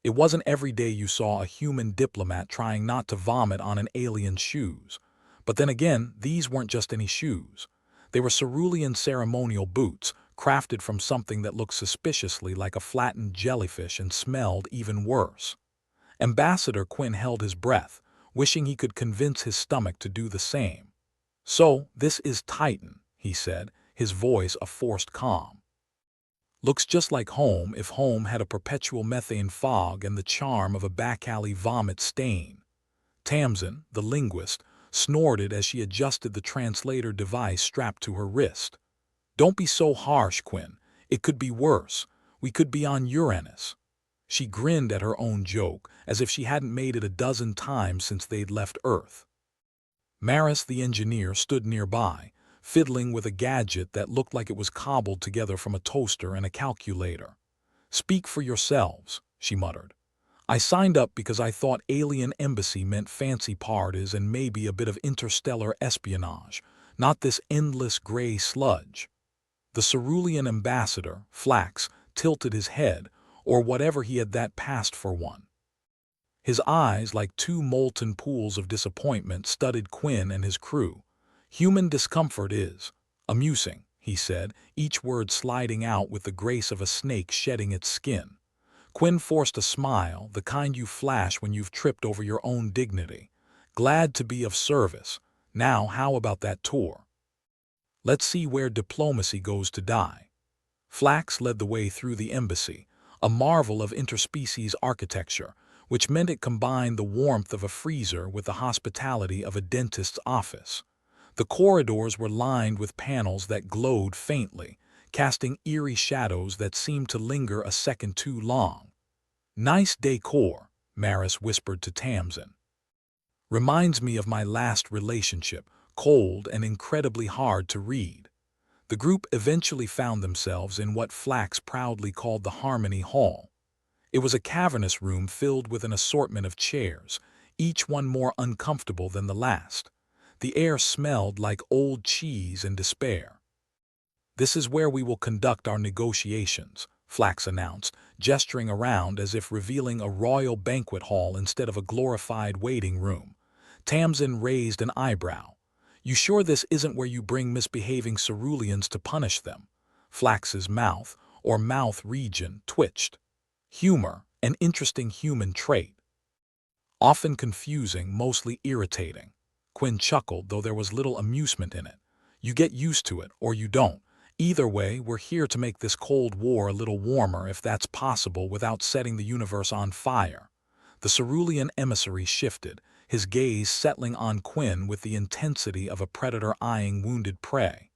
It wasn't every day you saw a human diplomat trying not to vomit on an alien's shoes. But then again, these weren't just any shoes. They were cerulean ceremonial boots, crafted from something that looked suspiciously like a flattened jellyfish and smelled even worse. Ambassador Quinn held his breath, wishing he could convince his stomach to do the same. "So, this is Titan," he said, his voice a forced calm. "Looks just like home if home had a perpetual methane fog and the charm of a back-alley vomit stain." Tamsin, the linguist, snorted as she adjusted the translator device strapped to her wrist. "Don't be so harsh, Quinn. It could be worse. We could be on Uranus." She grinned at her own joke, as if she hadn't made it a dozen times since they'd left Earth. Maris, the engineer, stood nearby, fiddling with a gadget that looked like it was cobbled together from a toaster and a calculator. "Speak for yourselves," she muttered. "I signed up because I thought alien embassy meant fancy parties and maybe a bit of interstellar espionage, not this endless gray sludge." The cerulean ambassador, Flax, tilted his head, or whatever he had that passed for one. His eyes, like two molten pools of disappointment, studied Quinn and his crew. "Human discomfort is amusing," he said, each word sliding out with the grace of a snake shedding its skin. Quinn forced a smile, the kind you flash when you've tripped over your own dignity. "Glad to be of service. Now, how about that tour? Let's see where diplomacy goes to die." Flax led the way through the embassy, a marvel of interspecies architecture, which meant it combined the warmth of a freezer with the hospitality of a dentist's office. The corridors were lined with panels that glowed faintly, casting eerie shadows that seemed to linger a second too long. "Nice decor," Maris whispered to Tamsin. "Reminds me of my last relationship, cold and incredibly hard to read." The group eventually found themselves in what Flax proudly called the Harmony Hall. It was a cavernous room filled with an assortment of chairs, each one more uncomfortable than the last. The air smelled like old cheese and despair. "This is where we will conduct our negotiations," Flax announced, gesturing around as if revealing a royal banquet hall instead of a glorified waiting room. Tamsin raised an eyebrow. "You sure this isn't where you bring misbehaving ceruleans to punish them?" Flax's mouth, or mouth region, twitched. Humor, an interesting human trait. Often confusing, mostly irritating. Quinn chuckled, though there was little amusement in it. "You get used to it, or you don't. Either way, we're here to make this Cold War a little warmer if that's possible without setting the universe on fire." The cerulean emissary shifted, his gaze settling on Quinn with the intensity of a predator eyeing wounded prey.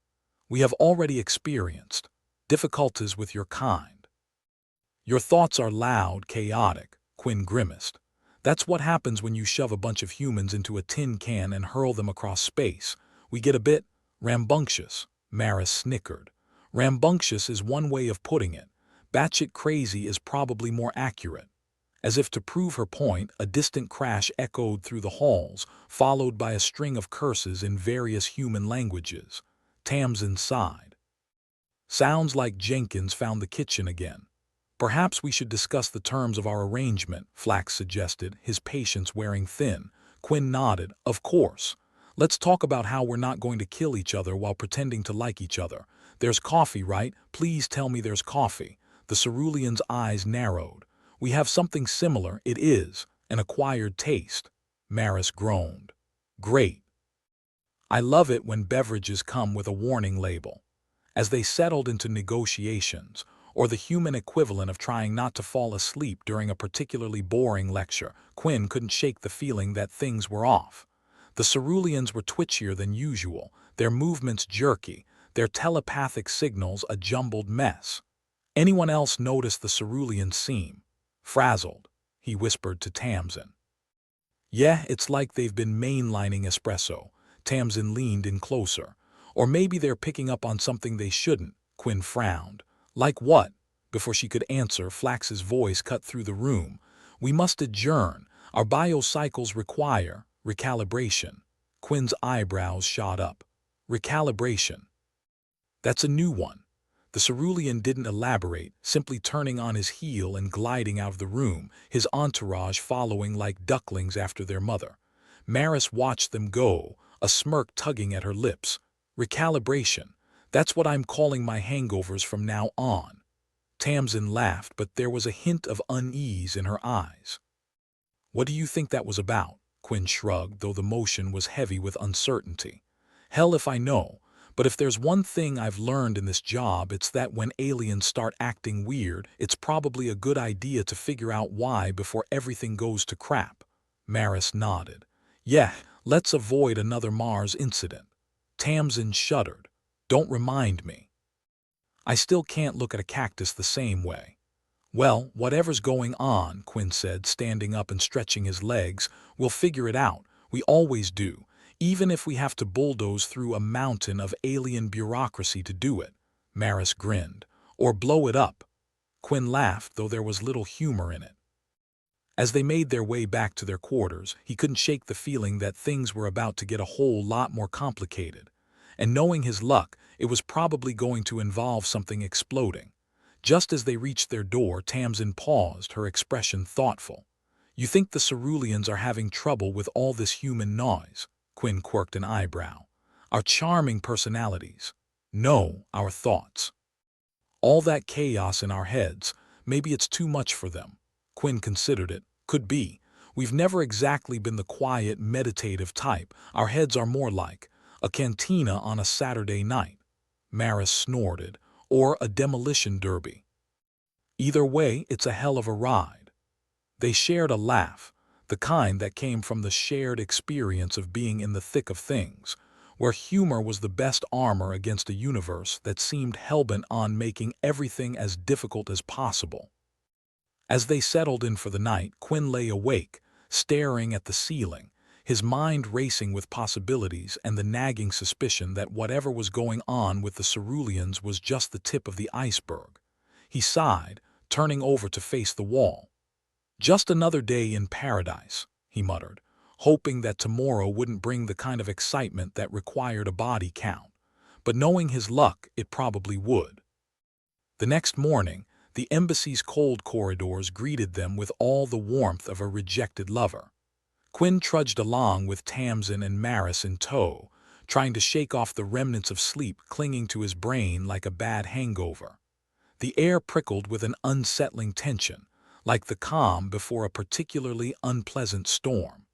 "We have already experienced difficulties with your kind." "Your thoughts are loud, chaotic," Quinn grimaced. "That's what happens when you shove a bunch of humans into a tin can and hurl them across space. We get a bit rambunctious," Maris snickered. "Rambunctious is one way of putting it. Batshit crazy is probably more accurate." As if to prove her point, a distant crash echoed through the halls, followed by a string of curses in various human languages. Tamsin sighed. "Sounds like Jenkins found the kitchen again." "Perhaps we should discuss the terms of our arrangement," Flax suggested, his patience wearing thin. Quinn nodded. "Of course. Let's talk about how we're not going to kill each other while pretending to like each other. There's coffee, right? Please tell me there's coffee." The cerulean's eyes narrowed. "We have something similar. It is an acquired taste." Maris groaned. "Great. I love it when beverages come with a warning label." As they settled into negotiations, or the human equivalent of trying not to fall asleep during a particularly boring lecture, Quinn couldn't shake the feeling that things were off. The ceruleans were twitchier than usual, their movements jerky, their telepathic signals a jumbled mess. Anyone else notice the ceruleans seem frazzled? He whispered to Tamsin. "Yeah, it's like they've been mainlining espresso." Tamsin leaned in closer. "Or maybe they're picking up on something they shouldn't." Quinn frowned. "Like what?" Before she could answer, Flax's voice cut through the room. "We must adjourn. Our biocycles require recalibration." Quinn's eyebrows shot up. "Recalibration. That's a new one." The cerulean didn't elaborate, simply turning on his heel and gliding out of the room, his entourage following like ducklings after their mother. Maris watched them go, a smirk tugging at her lips. Recalibration. That's what I'm calling my hangovers from now on. Tamsin laughed, but there was a hint of unease in her eyes. What do you think that was about? Quinn shrugged, though the motion was heavy with uncertainty. Hell if I know, but if there's one thing I've learned in this job, it's that when aliens start acting weird, it's probably a good idea to figure out why before everything goes to crap. Maris nodded. Yeah, let's avoid another Mars incident. Tamsin shuddered. Don't remind me. I still can't look at a cactus the same way. Well, whatever's going on, Quinn said, standing up and stretching his legs, we'll figure it out. We always do, even if we have to bulldoze through a mountain of alien bureaucracy to do it. Maris grinned. Or blow it up. Quinn laughed, though there was little humor in it. As they made their way back to their quarters, he couldn't shake the feeling that things were about to get a whole lot more complicated. And knowing his luck, it was probably going to involve something exploding. Just as they reached their door, Tamsin paused, her expression thoughtful. You think the ceruleans are having trouble with all this human noise? Quinn quirked an eyebrow. Our charming personalities. No, our thoughts. All that chaos in our heads, maybe it's too much for them. Quinn considered it. Could be. We've never exactly been the quiet, meditative type. Our heads are more like a cantina on a Saturday night. Maris snorted. Or a demolition derby. Either way, it's a hell of a ride. They shared a laugh, the kind that came from the shared experience of being in the thick of things, where humor was the best armor against a universe that seemed hellbent on making everything as difficult as possible. As they settled in for the night, Quinn lay awake, staring at the ceiling, his mind racing with possibilities and the nagging suspicion that whatever was going on with the ceruleans was just the tip of the iceberg. He sighed, turning over to face the wall. Just another day in paradise, he muttered, hoping that tomorrow wouldn't bring the kind of excitement that required a body count. But knowing his luck, it probably would. The next morning, the embassy's cold corridors greeted them with all the warmth of a rejected lover. Quinn trudged along with Tamsin and Maris in tow, trying to shake off the remnants of sleep clinging to his brain like a bad hangover. The air prickled with an unsettling tension, like the calm before a particularly unpleasant storm.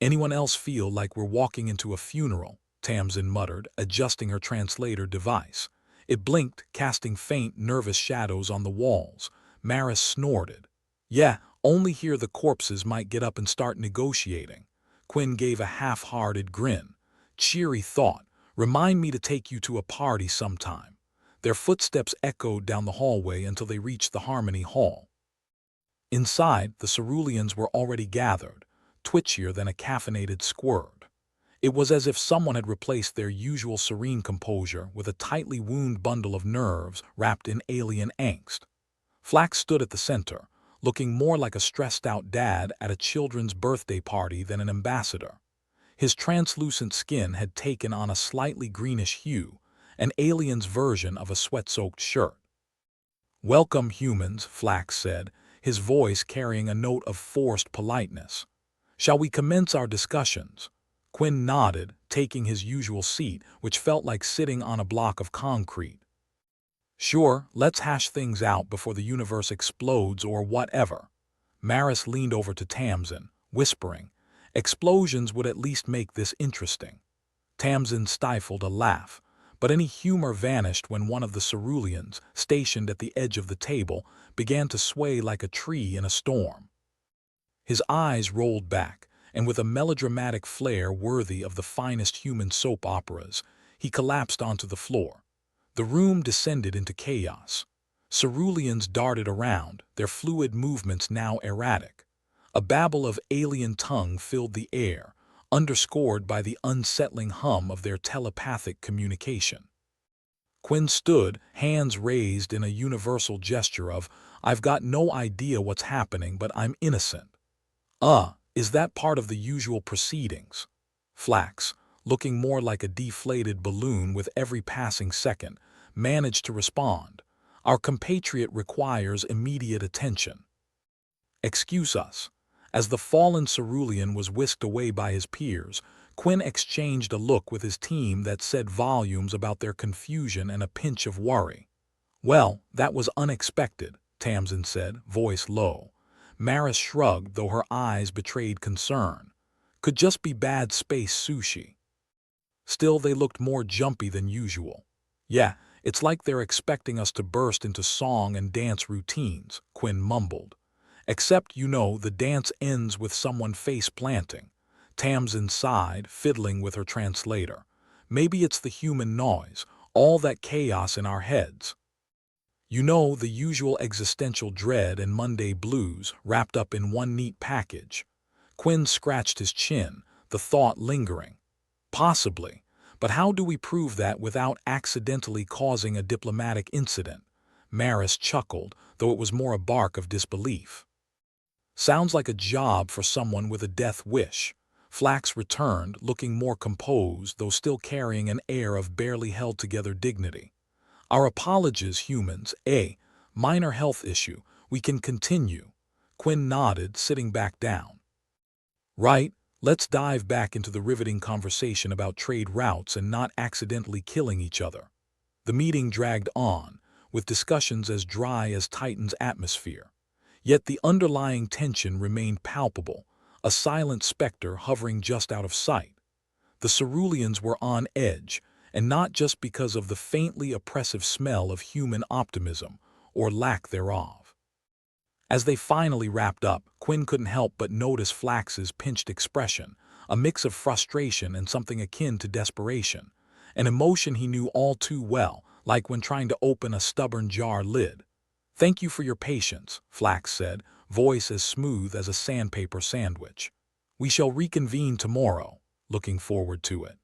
Anyone else feel like we're walking into a funeral? Tamsin muttered, adjusting her translator device. It blinked, casting faint, nervous shadows on the walls. Maris snorted. Yeah, only here the corpses might get up and start negotiating. Quinn gave a half-hearted grin. Cheery thought. Remind me to take you to a party sometime. Their footsteps echoed down the hallway until they reached the Harmony Hall. Inside, the ceruleans were already gathered, twitchier than a caffeinated squirt. It was as if someone had replaced their usual serene composure with a tightly wound bundle of nerves wrapped in alien angst. Flax stood at the center, looking more like a stressed-out dad at a children's birthday party than an ambassador. His translucent skin had taken on a slightly greenish hue, an alien's version of a sweat-soaked shirt. "Welcome, humans," Flax said, his voice carrying a note of forced politeness. "Shall we commence our discussions?" Quinn nodded, taking his usual seat, which felt like sitting on a block of concrete. "Sure, let's hash things out before the universe explodes or whatever." Maris leaned over to Tamsin, whispering, "Explosions would at least make this interesting." Tamsin stifled a laugh, but any humor vanished when one of the ceruleans, stationed at the edge of the table, began to sway like a tree in a storm. His eyes rolled back, and with a melodramatic flair worthy of the finest human soap operas, he collapsed onto the floor. The room descended into chaos. Ceruleans darted around, their fluid movements now erratic. A babble of alien tongue filled the air, underscored by the unsettling hum of their telepathic communication. Quinn stood, hands raised in a universal gesture of, "I've got no idea what's happening, but I'm innocent." Is that part of the usual proceedings? Flax, looking more like a deflated balloon with every passing second, managed to respond. Our compatriot requires immediate attention. Excuse us. As the fallen cerulean was whisked away by his peers, Quinn exchanged a look with his team that said volumes about their confusion and a pinch of worry. Well, that was unexpected, Tamsin said, voice low. Maris shrugged, though her eyes betrayed concern. Could just be bad space sushi. Still, they looked more jumpy than usual. Yeah, it's like they're expecting us to burst into song and dance routines, Quinn mumbled. Except, the dance ends with someone face-planting. Tamsin sighed, fiddling with her translator. Maybe it's the human noise, all that chaos in our heads. The usual existential dread and Monday blues wrapped up in one neat package. Quinn scratched his chin, the thought lingering. Possibly, but how do we prove that without accidentally causing a diplomatic incident? Maris chuckled, though it was more a bark of disbelief. Sounds like a job for someone with a death wish. Flax returned, looking more composed, though still carrying an air of barely held-together dignity. Our apologies, humans. Minor health issue. We can continue. Quinn nodded, sitting back down. Right, let's dive back into the riveting conversation about trade routes and not accidentally killing each other. The meeting dragged on, with discussions as dry as Titan's atmosphere. Yet the underlying tension remained palpable, a silent specter hovering just out of sight. The ceruleans were on edge, and not just because of the faintly oppressive smell of human optimism, or lack thereof. As they finally wrapped up, Quinn couldn't help but notice Flax's pinched expression, a mix of frustration and something akin to desperation, an emotion he knew all too well, like when trying to open a stubborn jar lid. "Thank you for your patience," Flax said, voice as smooth as a sandpaper sandwich. "We shall reconvene tomorrow. Looking forward to it."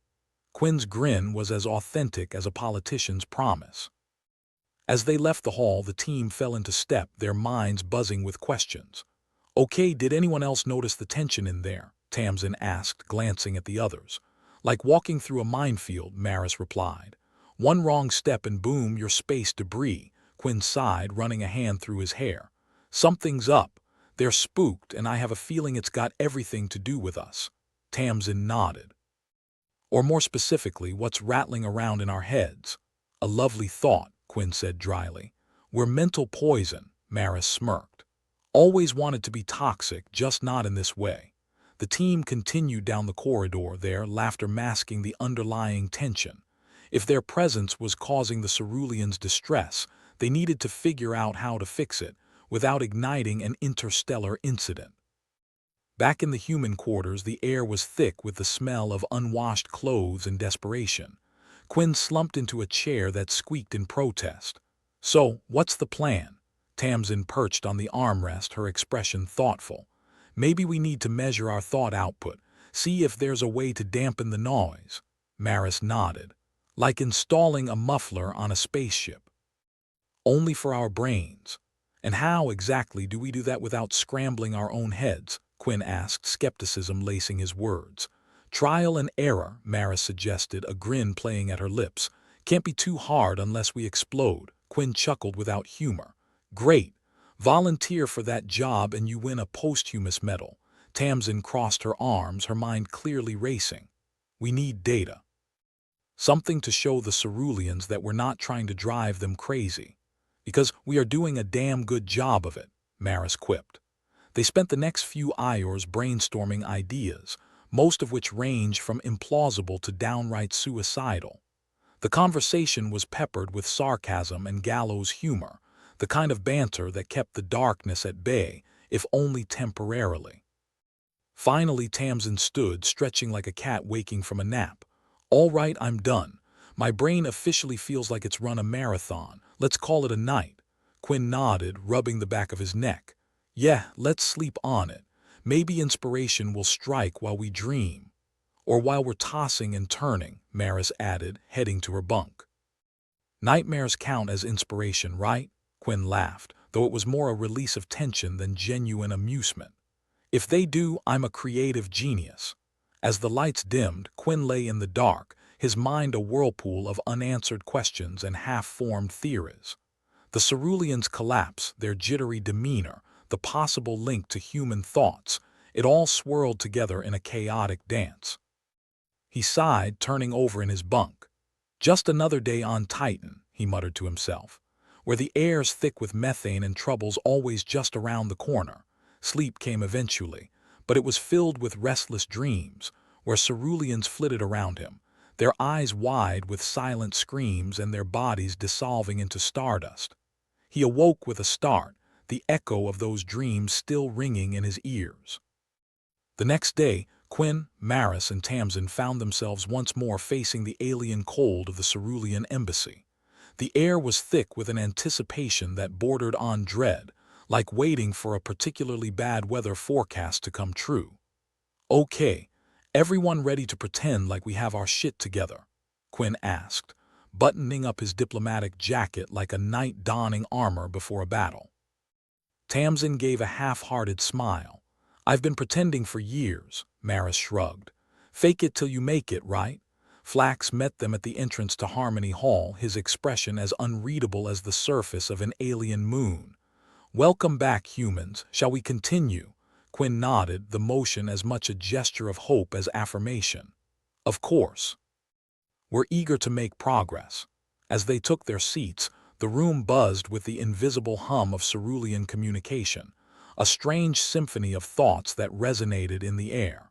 Quinn's grin was as authentic as a politician's promise. As they left the hall, the team fell into step, their minds buzzing with questions. "Okay, did anyone else notice the tension in there?" Tamsin asked, glancing at the others. "Like walking through a minefield," Maris replied. "One wrong step and boom, you're space debris." Quinn sighed, running a hand through his hair. "Something's up. They're spooked, and I have a feeling it's got everything to do with us." Tamsin nodded. "Or more specifically, what's rattling around in our heads?" "A lovely thought," Quinn said dryly. "We're mental poison," Maris smirked. "Always wanted to be toxic, just not in this way." The team continued down the corridor, their laughter masking the underlying tension. If their presence was causing the ceruleans distress, they needed to figure out how to fix it without igniting an interstellar incident. Back in the human quarters, the air was thick with the smell of unwashed clothes and desperation. Quinn slumped into a chair that squeaked in protest. "So, what's the plan?" Tamsin perched on the armrest, her expression thoughtful. "Maybe we need to measure our thought output, see if there's a way to dampen the noise." Maris nodded. "Like installing a muffler on a spaceship." "Only for our brains. And how exactly do we do that without scrambling our own heads?" Quinn asked, skepticism lacing his words. "Trial and error," Maris suggested, a grin playing at her lips. "Can't be too hard unless we explode." Quinn chuckled without humor. "Great. Volunteer for that job and you win a posthumous medal." Tamsin crossed her arms, her mind clearly racing. "We need data. Something to show the ceruleans that we're not trying to drive them crazy. Because we are doing a damn good job of it," Maris quipped. They spent the next few hours brainstorming ideas, most of which ranged from implausible to downright suicidal. The conversation was peppered with sarcasm and gallows humor, the kind of banter that kept the darkness at bay, if only temporarily. Finally, Tamsin stood, stretching like a cat waking from a nap. "All right, I'm done. My brain officially feels like it's run a marathon. Let's call it a night." Quinn nodded, rubbing the back of his neck. "Yeah, let's sleep on it. Maybe inspiration will strike while we dream." "Or while we're tossing and turning," Maris added, heading to her bunk. "Nightmares count as inspiration, right?" Quinn laughed, though it was more a release of tension than genuine amusement. "If they do, I'm a creative genius." As the lights dimmed, Quinn lay in the dark, his mind a whirlpool of unanswered questions and half-formed theories. The ceruleans' collapse, their jittery demeanor, the possible link to human thoughts, it all swirled together in a chaotic dance. He sighed, turning over in his bunk. Just another day on Titan, he muttered to himself, where the air's thick with methane and trouble's always just around the corner. Sleep came eventually, but it was filled with restless dreams, where ceruleans flitted around him, their eyes wide with silent screams and their bodies dissolving into stardust. He awoke with a start, the echo of those dreams still ringing in his ears. The next day, Quinn, Maris, and Tamsin found themselves once more facing the alien cold of the cerulean embassy. The air was thick with an anticipation that bordered on dread, like waiting for a particularly bad weather forecast to come true. "Okay, everyone ready to pretend like we have our shit together?" Quinn asked, buttoning up his diplomatic jacket like a knight donning armor before a battle. Tamsin gave a half-hearted smile. "I've been pretending for years," Maris shrugged. "Fake it till you make it, right?" Flax met them at the entrance to Harmony Hall, his expression as unreadable as the surface of an alien moon. "Welcome back, humans. Shall we continue?" Quinn nodded, the motion as much a gesture of hope as affirmation. "Of course." "We're eager to make progress." As they took their seats, the room buzzed with the invisible hum of cerulean communication, a strange symphony of thoughts that resonated in the air.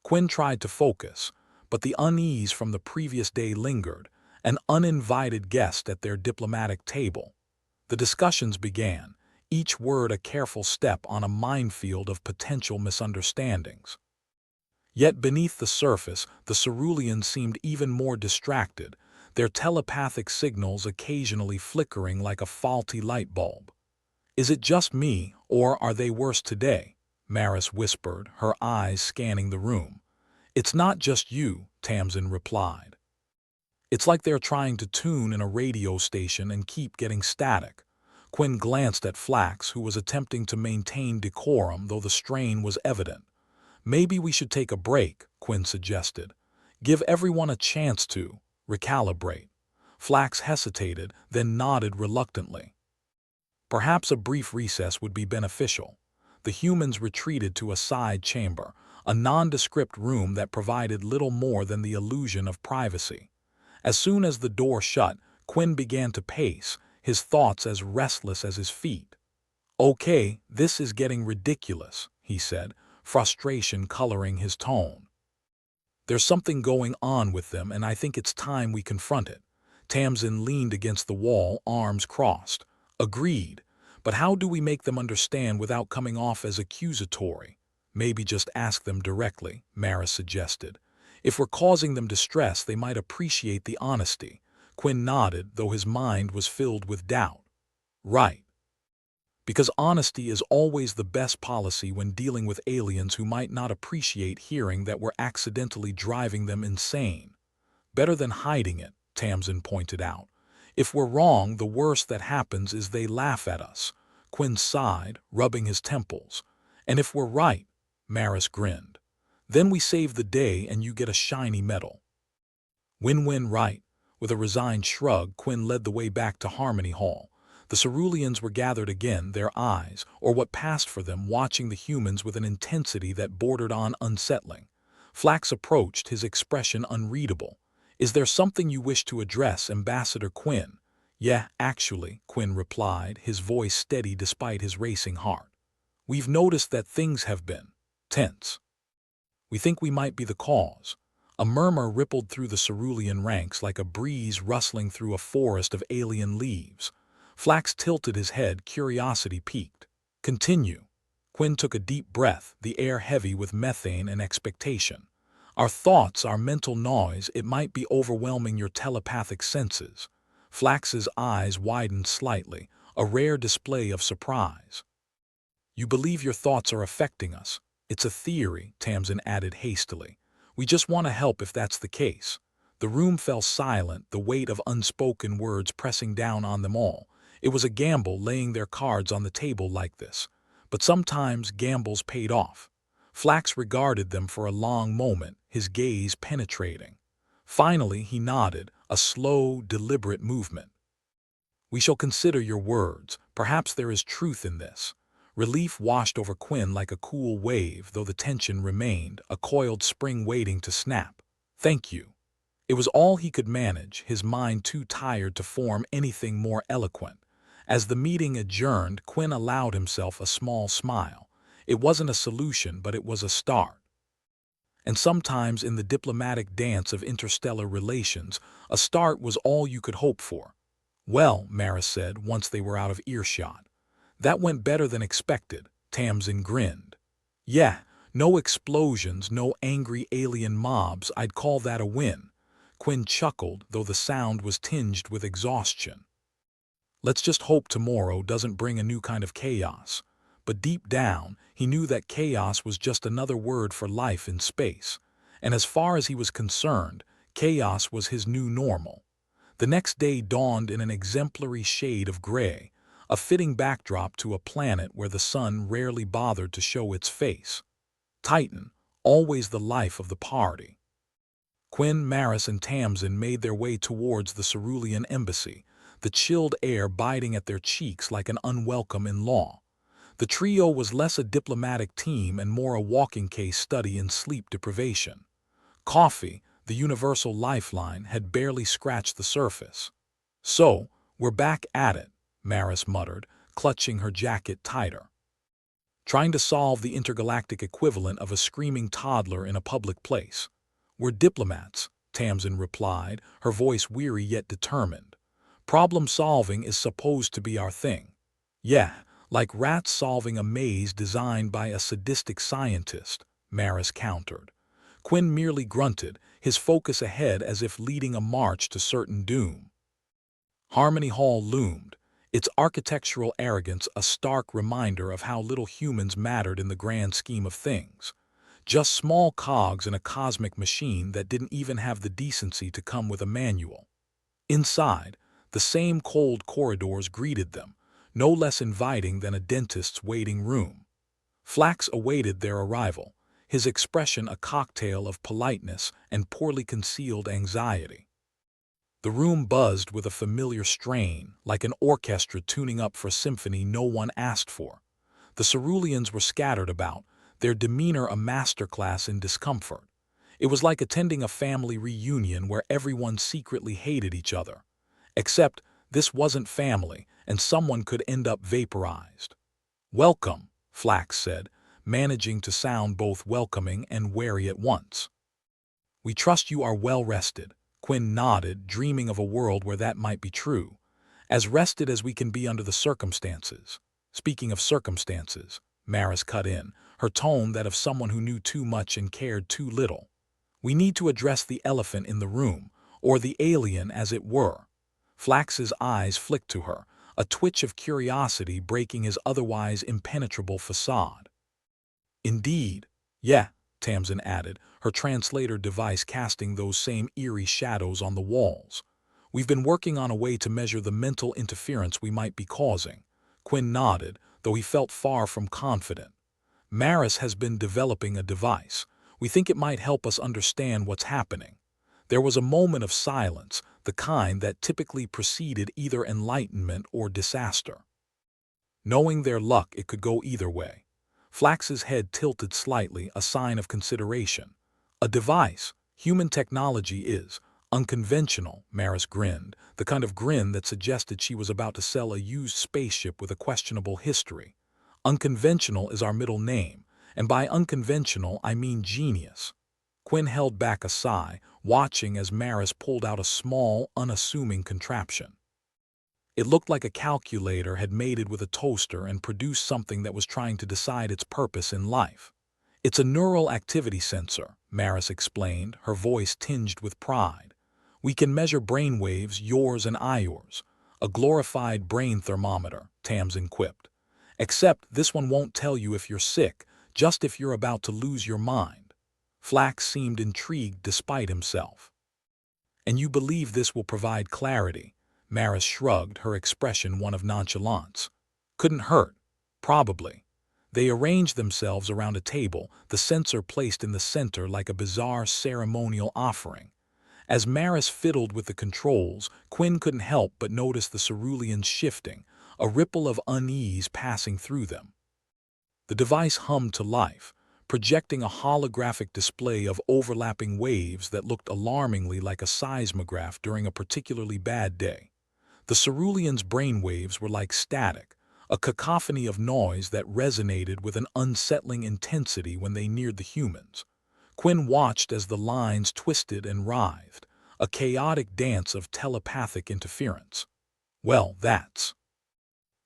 Quinn tried to focus, but the unease from the previous day lingered, an uninvited guest at their diplomatic table. The discussions began, each word a careful step on a minefield of potential misunderstandings. Yet beneath the surface, the ceruleans seemed even more distracted, their telepathic signals occasionally flickering like a faulty light bulb. "Is it just me, or are they worse today?" Maris whispered, her eyes scanning the room. "It's not just you," Tamsin replied. "It's like they're trying to tune in a radio station and keep getting static." Quinn glanced at Flax, who was attempting to maintain decorum though the strain was evident. "Maybe we should take a break," Quinn suggested. "Give everyone a chance to recalibrate." Flax hesitated, then nodded reluctantly. Perhaps a brief recess would be beneficial. The humans retreated to a side chamber, a nondescript room that provided little more than the illusion of privacy. As soon as the door shut, Quinn began to pace, his thoughts as restless as his feet. "Okay, this is getting ridiculous," he said, frustration coloring his tone. "There's something going on with them, and I think it's time we confront it." Tamsin leaned against the wall, arms crossed. "Agreed. But how do we make them understand without coming off as accusatory?" "Maybe just ask them directly," Maris suggested. "If we're causing them distress, they might appreciate the honesty." Quinn nodded, though his mind was filled with doubt. "Right. Because honesty is always the best policy when dealing with aliens who might not appreciate hearing that we're accidentally driving them insane." "Better than hiding it," Tamsin pointed out. "If we're wrong, the worst that happens is they laugh at us." Quinn sighed, rubbing his temples. "And if we're right," Maris grinned, "then we save the day and you get a shiny medal." "Win-win, right?" With a resigned shrug, Quinn led the way back to Harmony Hall. The ceruleans were gathered again, their eyes, or what passed for them, watching the humans with an intensity that bordered on unsettling. Flax approached, his expression unreadable. "Is there something you wish to address, Ambassador Quinn?" "Yeah, actually," Quinn replied, his voice steady despite his racing heart. "We've noticed that things have been tense. We think we might be the cause." A murmur rippled through the cerulean ranks like a breeze rustling through a forest of alien leaves. Flax tilted his head, curiosity piqued. "Continue." Quinn took a deep breath, the air heavy with methane and expectation. "Our thoughts, our mental noise, it might be overwhelming your telepathic senses." Flax's eyes widened slightly, a rare display of surprise. "You believe your thoughts are affecting us?" "It's a theory," Tamsin added hastily. "We just want to help if that's the case." The room fell silent, the weight of unspoken words pressing down on them all. It was a gamble laying their cards on the table like this. But sometimes gambles paid off. Flax regarded them for a long moment, his gaze penetrating. Finally, he nodded, a slow, deliberate movement. "We shall consider your words. Perhaps there is truth in this." Relief washed over Quinn like a cool wave, though the tension remained, a coiled spring waiting to snap. "Thank you." It was all he could manage, his mind too tired to form anything more eloquent. As the meeting adjourned, Quinn allowed himself a small smile. It wasn't a solution, but it was a start. And sometimes in the diplomatic dance of interstellar relations, a start was all you could hope for. "Well," Maris said, once they were out of earshot. "That went better than expected." Tamsin grinned. "Yeah, no explosions, no angry alien mobs. I'd call that a win." Quinn chuckled, though the sound was tinged with exhaustion. "Let's just hope tomorrow doesn't bring a new kind of chaos." But deep down, he knew that chaos was just another word for life in space. And as far as he was concerned, chaos was his new normal. The next day dawned in an exemplary shade of gray, a fitting backdrop to a planet where the sun rarely bothered to show its face. Titan, always the life of the party. Quinn, Maris, and Tamsin made their way towards the Cerulean embassy, the chilled air biting at their cheeks like an unwelcome in-law. The trio was less a diplomatic team and more a walking case study in sleep deprivation. Coffee, the universal lifeline, had barely scratched the surface. "So, we're back at it," Maris muttered, clutching her jacket tighter. "Trying to solve the intergalactic equivalent of a screaming toddler in a public place." "We're diplomats," Tamsin replied, her voice weary yet determined. "Problem-solving is supposed to be our thing." "Yeah, like rats solving a maze designed by a sadistic scientist," Maris countered. Quinn merely grunted, his focus ahead as if leading a march to certain doom. Harmony Hall loomed, its architectural arrogance a stark reminder of how little humans mattered in the grand scheme of things. Just small cogs in a cosmic machine that didn't even have the decency to come with a manual. Inside, the same cold corridors greeted them, no less inviting than a dentist's waiting room. Flax awaited their arrival, his expression a cocktail of politeness and poorly concealed anxiety. The room buzzed with a familiar strain, like an orchestra tuning up for a symphony no one asked for. The Ceruleans were scattered about, their demeanor a masterclass in discomfort. It was like attending a family reunion where everyone secretly hated each other. Except this wasn't family, and someone could end up vaporized. "Welcome," Flax said, managing to sound both welcoming and wary at once. "We trust you are well rested." Quinn nodded, dreaming of a world where that might be true. "As rested as we can be under the circumstances." "Speaking of circumstances," Maris cut in, her tone that of someone who knew too much and cared too little. "We need to address the elephant in the room, or the alien as it were." Flax's eyes flicked to her, a twitch of curiosity breaking his otherwise impenetrable facade. "Indeed." "Yeah," Tamsin added, her translator device casting those same eerie shadows on the walls. "We've been working on a way to measure the mental interference we might be causing." Quinn nodded, though he felt far from confident. "Maris has been developing a device. We think it might help us understand what's happening." There was a moment of silence, the kind that typically preceded either enlightenment or disaster. Knowing their luck, it could go either way. Flax's head tilted slightly, a sign of consideration. "A device. Human technology is unconventional," Maris grinned, the kind of grin that suggested she was about to sell a used spaceship with a questionable history. "Unconventional is our middle name, and by unconventional I mean genius." Quinn held back a sigh, watching as Maris pulled out a small, unassuming contraption. It looked like a calculator had mated with a toaster and produced something that was trying to decide its purpose in life. "It's a neural activity sensor," Maris explained, her voice tinged with pride. "We can measure brain waves, yours and yours." "A glorified brain thermometer," Tamsin quipped. "Except this one won't tell you if you're sick, just if you're about to lose your mind." Flax seemed intrigued despite himself. "And you believe this will provide clarity?" Maris shrugged, her expression one of nonchalance. "Couldn't hurt. Probably." They arranged themselves around a table, the sensor placed in the center like a bizarre ceremonial offering. As Maris fiddled with the controls, Quinn couldn't help but notice the ceruleans shifting, a ripple of unease passing through them. The device hummed to life, projecting a holographic display of overlapping waves that looked alarmingly like a seismograph during a particularly bad day. The ceruleans' brainwaves were like static, a cacophony of noise that resonated with an unsettling intensity when they neared the humans. Quinn watched as the lines twisted and writhed, a chaotic dance of telepathic interference. "Well, that's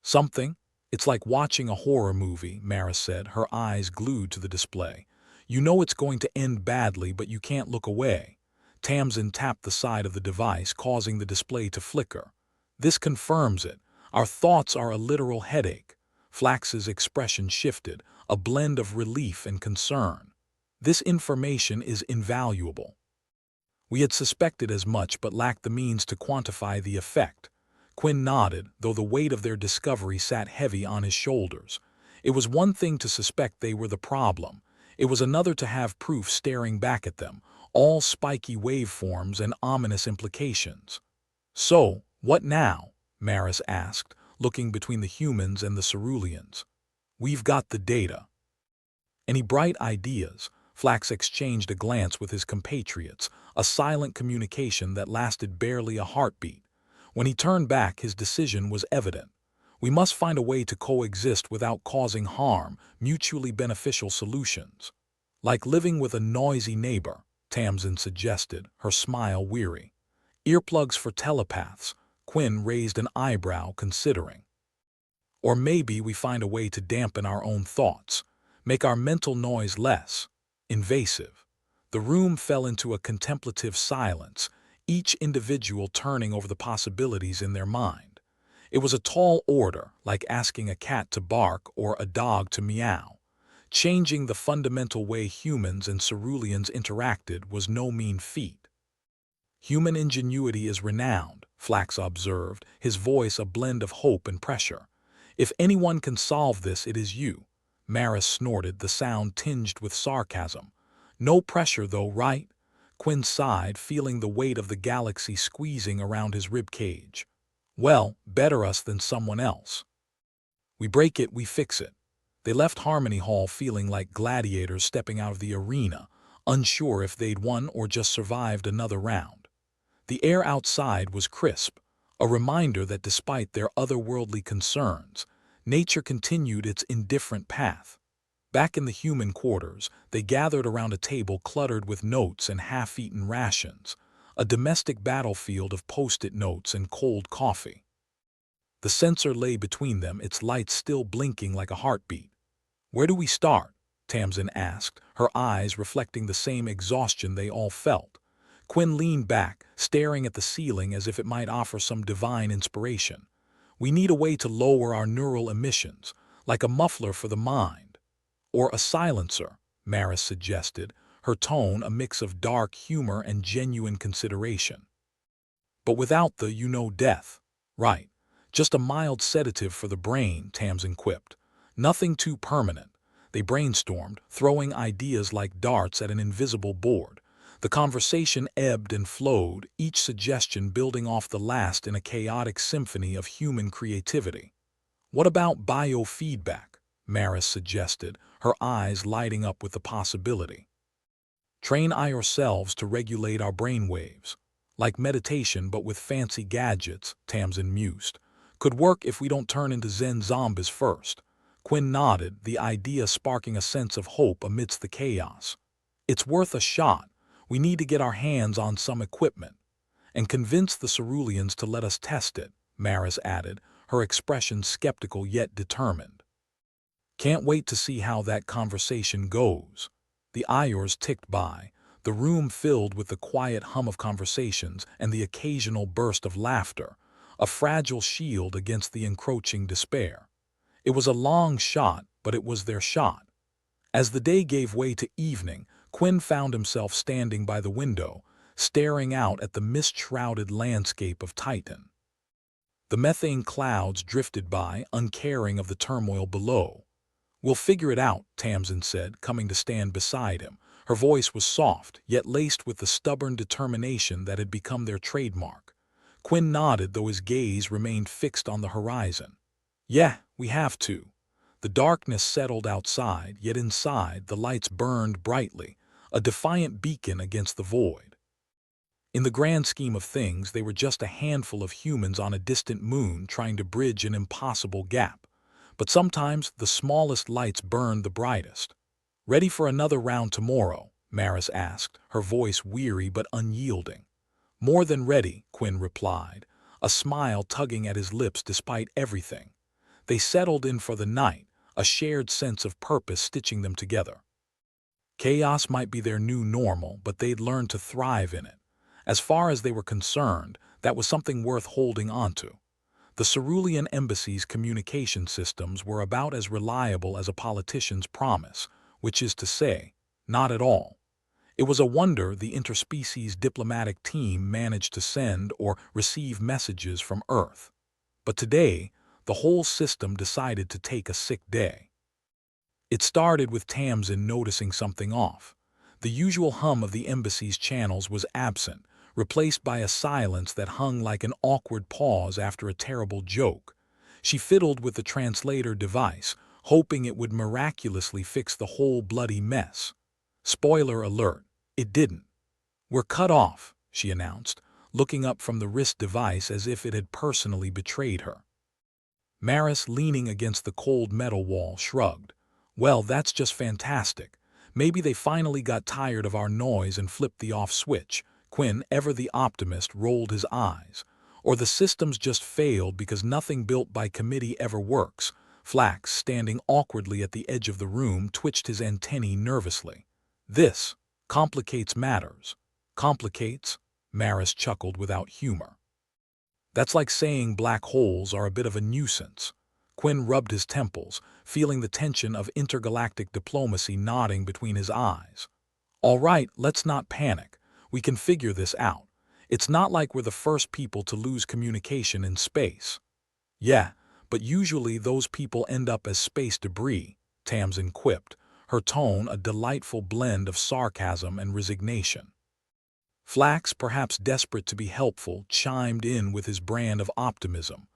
something. It's like watching a horror movie," Maris said, her eyes glued to the display. "You know it's going to end badly, but you can't look away." Tamsin tapped the side of the device, causing the display to flicker. "This confirms it. Our thoughts are a literal headache." Flax's expression shifted, a blend of relief and concern. "This information is invaluable. We had suspected as much but lacked the means to quantify the effect." Quinn nodded, though the weight of their discovery sat heavy on his shoulders. It was one thing to suspect they were the problem. It was another to have proof staring back at them, all spiky waveforms and ominous implications. "So, what now?" Maris asked, looking between the humans and the ceruleans. "We've got the data." "Any bright ideas?" Flax exchanged a glance with his compatriots, a silent communication that lasted barely a heartbeat. When he turned back, his decision was evident. "We must find a way to coexist without causing harm, mutually beneficial solutions." "Like living with a noisy neighbor," Tamsin suggested, her smile weary. "Earplugs for telepaths." Quinn raised an eyebrow, considering. "Or maybe we find a way to dampen our own thoughts, make our mental noise less invasive." The room fell into a contemplative silence, each individual turning over the possibilities in their mind. It was a tall order, like asking a cat to bark or a dog to meow. Changing the fundamental way humans and ceruleans interacted was no mean feat. "Human ingenuity is renowned," Flax observed, his voice a blend of hope and pressure. "If anyone can solve this, it is you." Maris snorted, the sound tinged with sarcasm. "No pressure though, right?" Quinn sighed, feeling the weight of the galaxy squeezing around his ribcage. "Well, better us than someone else. We break it, we fix it." They left Harmony Hall feeling like gladiators stepping out of the arena, unsure if they'd won or just survived another round. The air outside was crisp, a reminder that despite their otherworldly concerns, nature continued its indifferent path. Back in the human quarters, they gathered around a table cluttered with notes and half-eaten rations, a domestic battlefield of post-it notes and cold coffee. The sensor lay between them, its lights still blinking like a heartbeat. "Where do we start?" Tamsin asked, her eyes reflecting the same exhaustion they all felt. Quinn leaned back, staring at the ceiling as if it might offer some divine inspiration. "We need a way to lower our neural emissions, like a muffler for the mind." "Or a silencer," Maris suggested, her tone a mix of dark humor and genuine consideration. "But without the, death." "Right. Just a mild sedative for the brain," Tamsin quipped. "Nothing too permanent." They brainstormed, throwing ideas like darts at an invisible board. The conversation ebbed and flowed, each suggestion building off the last in a chaotic symphony of human creativity. "What about biofeedback?" Maris suggested, her eyes lighting up with the possibility. "Train ourselves to regulate our brainwaves. Like meditation but with fancy gadgets," Tamsin mused. "Could work if we don't turn into Zen zombies first." Quinn nodded, the idea sparking a sense of hope amidst the chaos. "It's worth a shot. We need to get our hands on some equipment. And convince the ceruleans to let us test it," Maris added, her expression skeptical yet determined. "Can't wait to see how that conversation goes." The hours ticked by, the room filled with the quiet hum of conversations and the occasional burst of laughter, a fragile shield against the encroaching despair. It was a long shot, but it was their shot. As the day gave way to evening, Quinn found himself standing by the window, staring out at the mist-shrouded landscape of Titan. The methane clouds drifted by, uncaring of the turmoil below. "We'll figure it out," Tamsin said, coming to stand beside him, Her voice was soft, yet laced with the stubborn determination that had become their trademark. Quinn nodded, though his gaze remained fixed on the horizon. "Yeah, we have to." The darkness settled outside, yet inside the lights burned brightly, a defiant beacon against the void. In the grand scheme of things, they were just a handful of humans on a distant moon trying to bridge an impossible gap. But sometimes the smallest lights burned the brightest. "Ready for another round tomorrow?" Maris asked, her voice weary but unyielding. "More than ready," Quinn replied, a smile tugging at his lips despite everything. They settled in for the night, a shared sense of purpose stitching them together. Chaos might be their new normal, but they'd learned to thrive in it. As far as they were concerned, that was something worth holding onto. The Cerulean Embassy's communication systems were about as reliable as a politician's promise, which is to say, not at all. It was a wonder the interspecies diplomatic team managed to send or receive messages from Earth. But today, the whole system decided to take a sick day. It started with Tamsin noticing something off. The usual hum of the embassy's channels was absent, replaced by a silence that hung like an awkward pause after a terrible joke. She fiddled with the translator device, hoping it would miraculously fix the whole bloody mess. Spoiler alert, it didn't. "We're cut off," she announced, looking up from the wrist device as if it had personally betrayed her. Maris, leaning against the cold metal wall, shrugged. "Well, that's just fantastic. Maybe they finally got tired of our noise and flipped the off switch." Quinn, ever the optimist, rolled his eyes. "Or the systems just failed because nothing built by committee ever works." Flax, standing awkwardly at the edge of the room, twitched his antennae nervously. "This complicates matters." "Complicates?" Maris chuckled without humor. "That's like saying black holes are a bit of a nuisance." Quinn rubbed his temples, feeling the tension of intergalactic diplomacy knotting between his eyes. "All right, let's not panic. We can figure this out. It's not like we're the first people to lose communication in space." "Yeah, but usually those people end up as space debris," Tamsin quipped, her tone a delightful blend of sarcasm and resignation. Flax, perhaps desperate to be helpful, chimed in with his brand of optimism.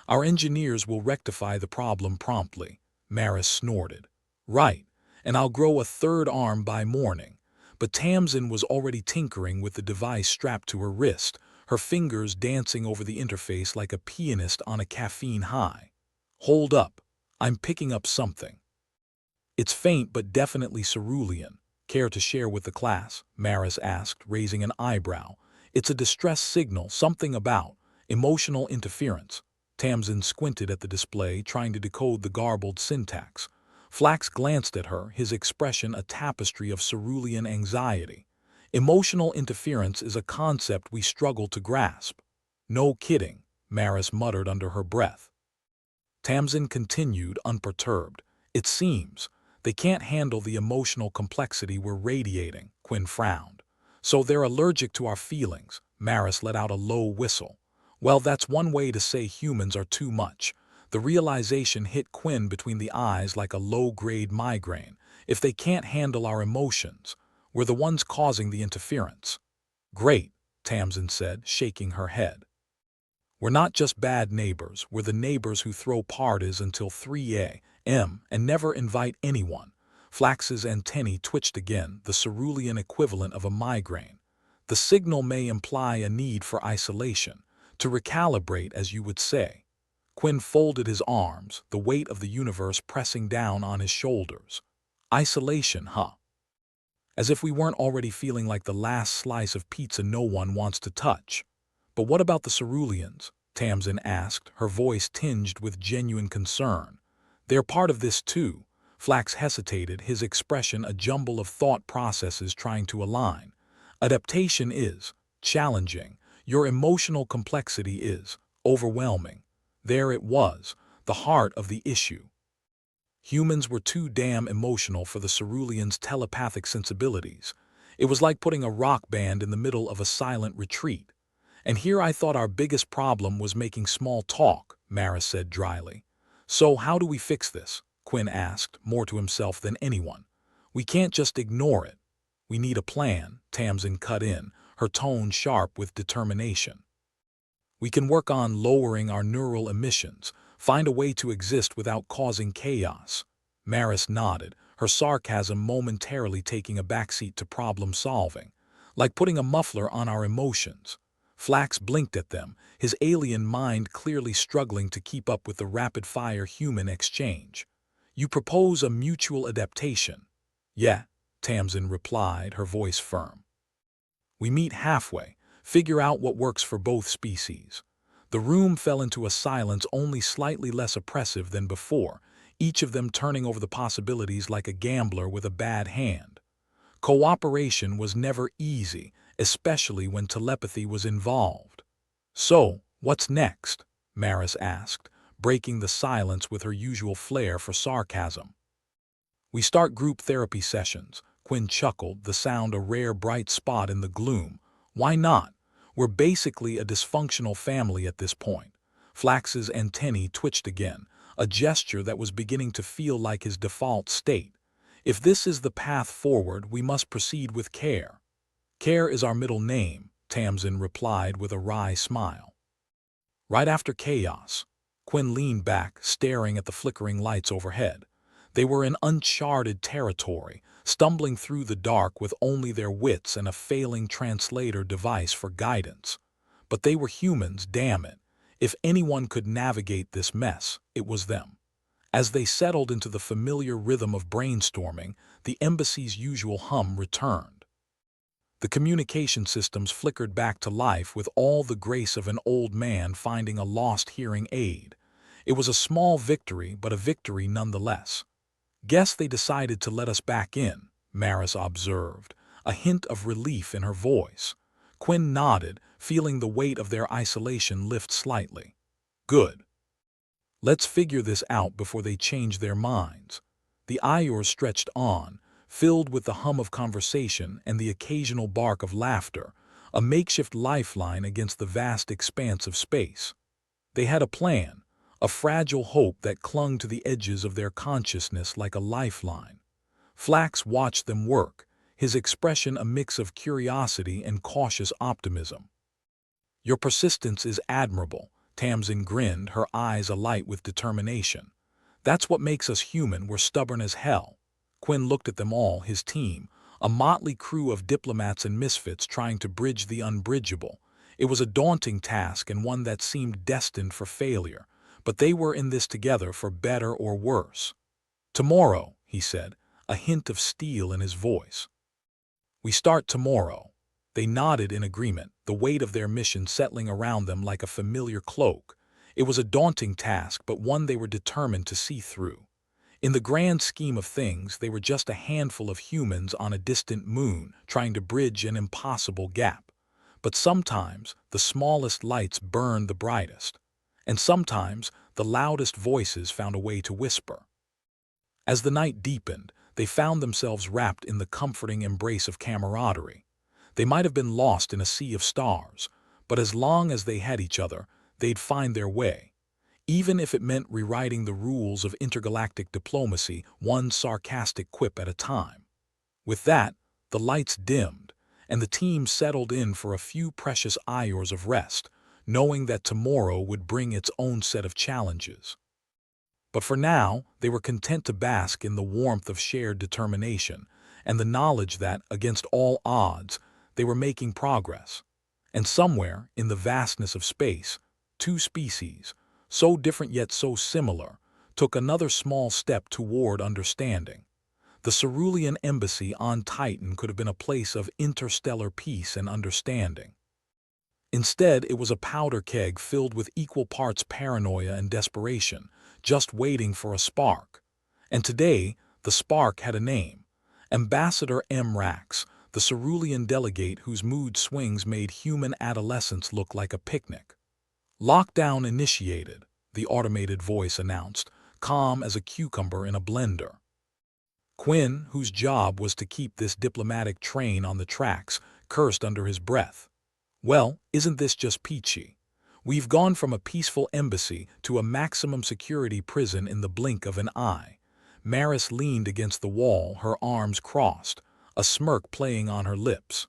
"Our engineers will rectify the problem promptly." Maris snorted. "Right, and I'll grow a third arm by morning." But Tamsin was already tinkering with the device strapped to her wrist, her fingers dancing over the interface like a pianist on a caffeine high. "Hold up, I'm picking up something." "It's faint but definitely cerulean. Care to share with the class?" Maris asked, raising an eyebrow. "It's a distress signal, something about emotional interference." Tamsin squinted at the display, trying to decode the garbled syntax. Flax glanced at her, his expression a tapestry of cerulean anxiety. "Emotional interference is a concept we struggle to grasp." "No kidding," Maris muttered under her breath. Tamsin continued, unperturbed. "It seems they can't handle the emotional complexity we're radiating." Quinn frowned. "So they're allergic to our feelings." Maris let out a low whistle. "Well, that's one way to say humans are too much." The realization hit Quinn between the eyes like a low-grade migraine. If they can't handle our emotions, we're the ones causing the interference. "Great," Tamsin said, shaking her head. "We're not just bad neighbors, we're the neighbors who throw parties until 3 a.m. and never invite anyone." Flax's antennae twitched again, the cerulean equivalent of a migraine. "The signal may imply a need for isolation, to recalibrate, as you would say." Quinn folded his arms, the weight of the universe pressing down on his shoulders. "Isolation, huh? As if we weren't already feeling like the last slice of pizza no one wants to touch." "But what about the Ceruleans?" Tamsin asked, her voice tinged with genuine concern. "They're part of this too." Flax hesitated, his expression a jumble of thought processes trying to align. "Adaptation is challenging. Your emotional complexity is overwhelming." There it was, the heart of the issue. Humans were too damn emotional for the Ceruleans' telepathic sensibilities. It was like putting a rock band in the middle of a silent retreat. "And here I thought our biggest problem was making small talk," Maris said dryly. "So how do we fix this?" Quinn asked, more to himself than anyone. "We can't just ignore it." "We need a plan," Tamsin cut in, her tone sharp with determination. "We can work on lowering our neural emissions, find a way to exist without causing chaos." Maris nodded, her sarcasm momentarily taking a backseat to problem-solving, like putting a muffler on our emotions. Flax blinked at them, his alien mind clearly struggling to keep up with the rapid-fire human exchange. "You propose a mutual adaptation?" "Yeah," Tamsin replied, her voice firm. "We meet halfway, figure out what works for both species." The room fell into a silence only slightly less oppressive than before, each of them turning over the possibilities like a gambler with a bad hand. Cooperation was never easy, especially when telepathy was involved. "So, what's next?" Maris asked, breaking the silence with her usual flair for sarcasm. "We start group therapy sessions," Quinn chuckled, the sound a rare bright spot in the gloom. "Why not? We're basically a dysfunctional family at this point." Flax's antennae twitched again, a gesture that was beginning to feel like his default state. "If this is the path forward, we must proceed with care." "Care is our middle name," Tamsin replied with a wry smile. "Right after chaos." Quinn leaned back, staring at the flickering lights overhead. They were in uncharted territory, stumbling through the dark with only their wits and a failing translator device for guidance. But they were humans, damn it. If anyone could navigate this mess, it was them. As they settled into the familiar rhythm of brainstorming, the embassy's usual hum returned. The communication systems flickered back to life with all the grace of an old man finding a lost hearing aid. It was a small victory, but a victory nonetheless. "Guess they decided to let us back in," Maris observed, a hint of relief in her voice. Quinn nodded, feeling the weight of their isolation lift slightly. "Good. Let's figure this out before they change their minds." The Iors stretched on, filled with the hum of conversation and the occasional bark of laughter, a makeshift lifeline against the vast expanse of space. They had a plan, a fragile hope that clung to the edges of their consciousness like a lifeline. Flax watched them work, his expression a mix of curiosity and cautious optimism. "Your persistence is admirable," Tamsin grinned, her eyes alight with determination. "That's what makes us human, we're stubborn as hell." Quinn looked at them all, his team, a motley crew of diplomats and misfits trying to bridge the unbridgeable. It was a daunting task and one that seemed destined for failure, but they were in this together for better or worse. "Tomorrow," he said, a hint of steel in his voice. "We start tomorrow." They nodded in agreement, the weight of their mission settling around them like a familiar cloak. It was a daunting task, but one they were determined to see through. In the grand scheme of things, they were just a handful of humans on a distant moon trying to bridge an impossible gap. But sometimes the smallest lights burned the brightest, and sometimes the loudest voices found a way to whisper. As the night deepened, they found themselves wrapped in the comforting embrace of camaraderie. They might have been lost in a sea of stars, but as long as they had each other, they'd find their way. Even if it meant rewriting the rules of intergalactic diplomacy one sarcastic quip at a time. With that, the lights dimmed, and the team settled in for a few precious hours of rest, knowing that tomorrow would bring its own set of challenges. But for now, they were content to bask in the warmth of shared determination and the knowledge that, against all odds, they were making progress. And somewhere, in the vastness of space, two species, so different yet so similar, took another small step toward understanding. The Cerulean embassy on Titan could have been a place of interstellar peace and understanding. Instead, it was a powder keg filled with equal parts paranoia and desperation, just waiting for a spark. And today, the spark had a name. Ambassador M. Rax, the Cerulean delegate whose mood swings made human adolescence look like a picnic. "Lockdown initiated," the automated voice announced, calm as a cucumber in a blender. Quinn, whose job was to keep this diplomatic train on the tracks, cursed under his breath. "Well, isn't this just peachy? We've gone from a peaceful embassy to a maximum security prison in the blink of an eye." Maris leaned against the wall, her arms crossed, a smirk playing on her lips.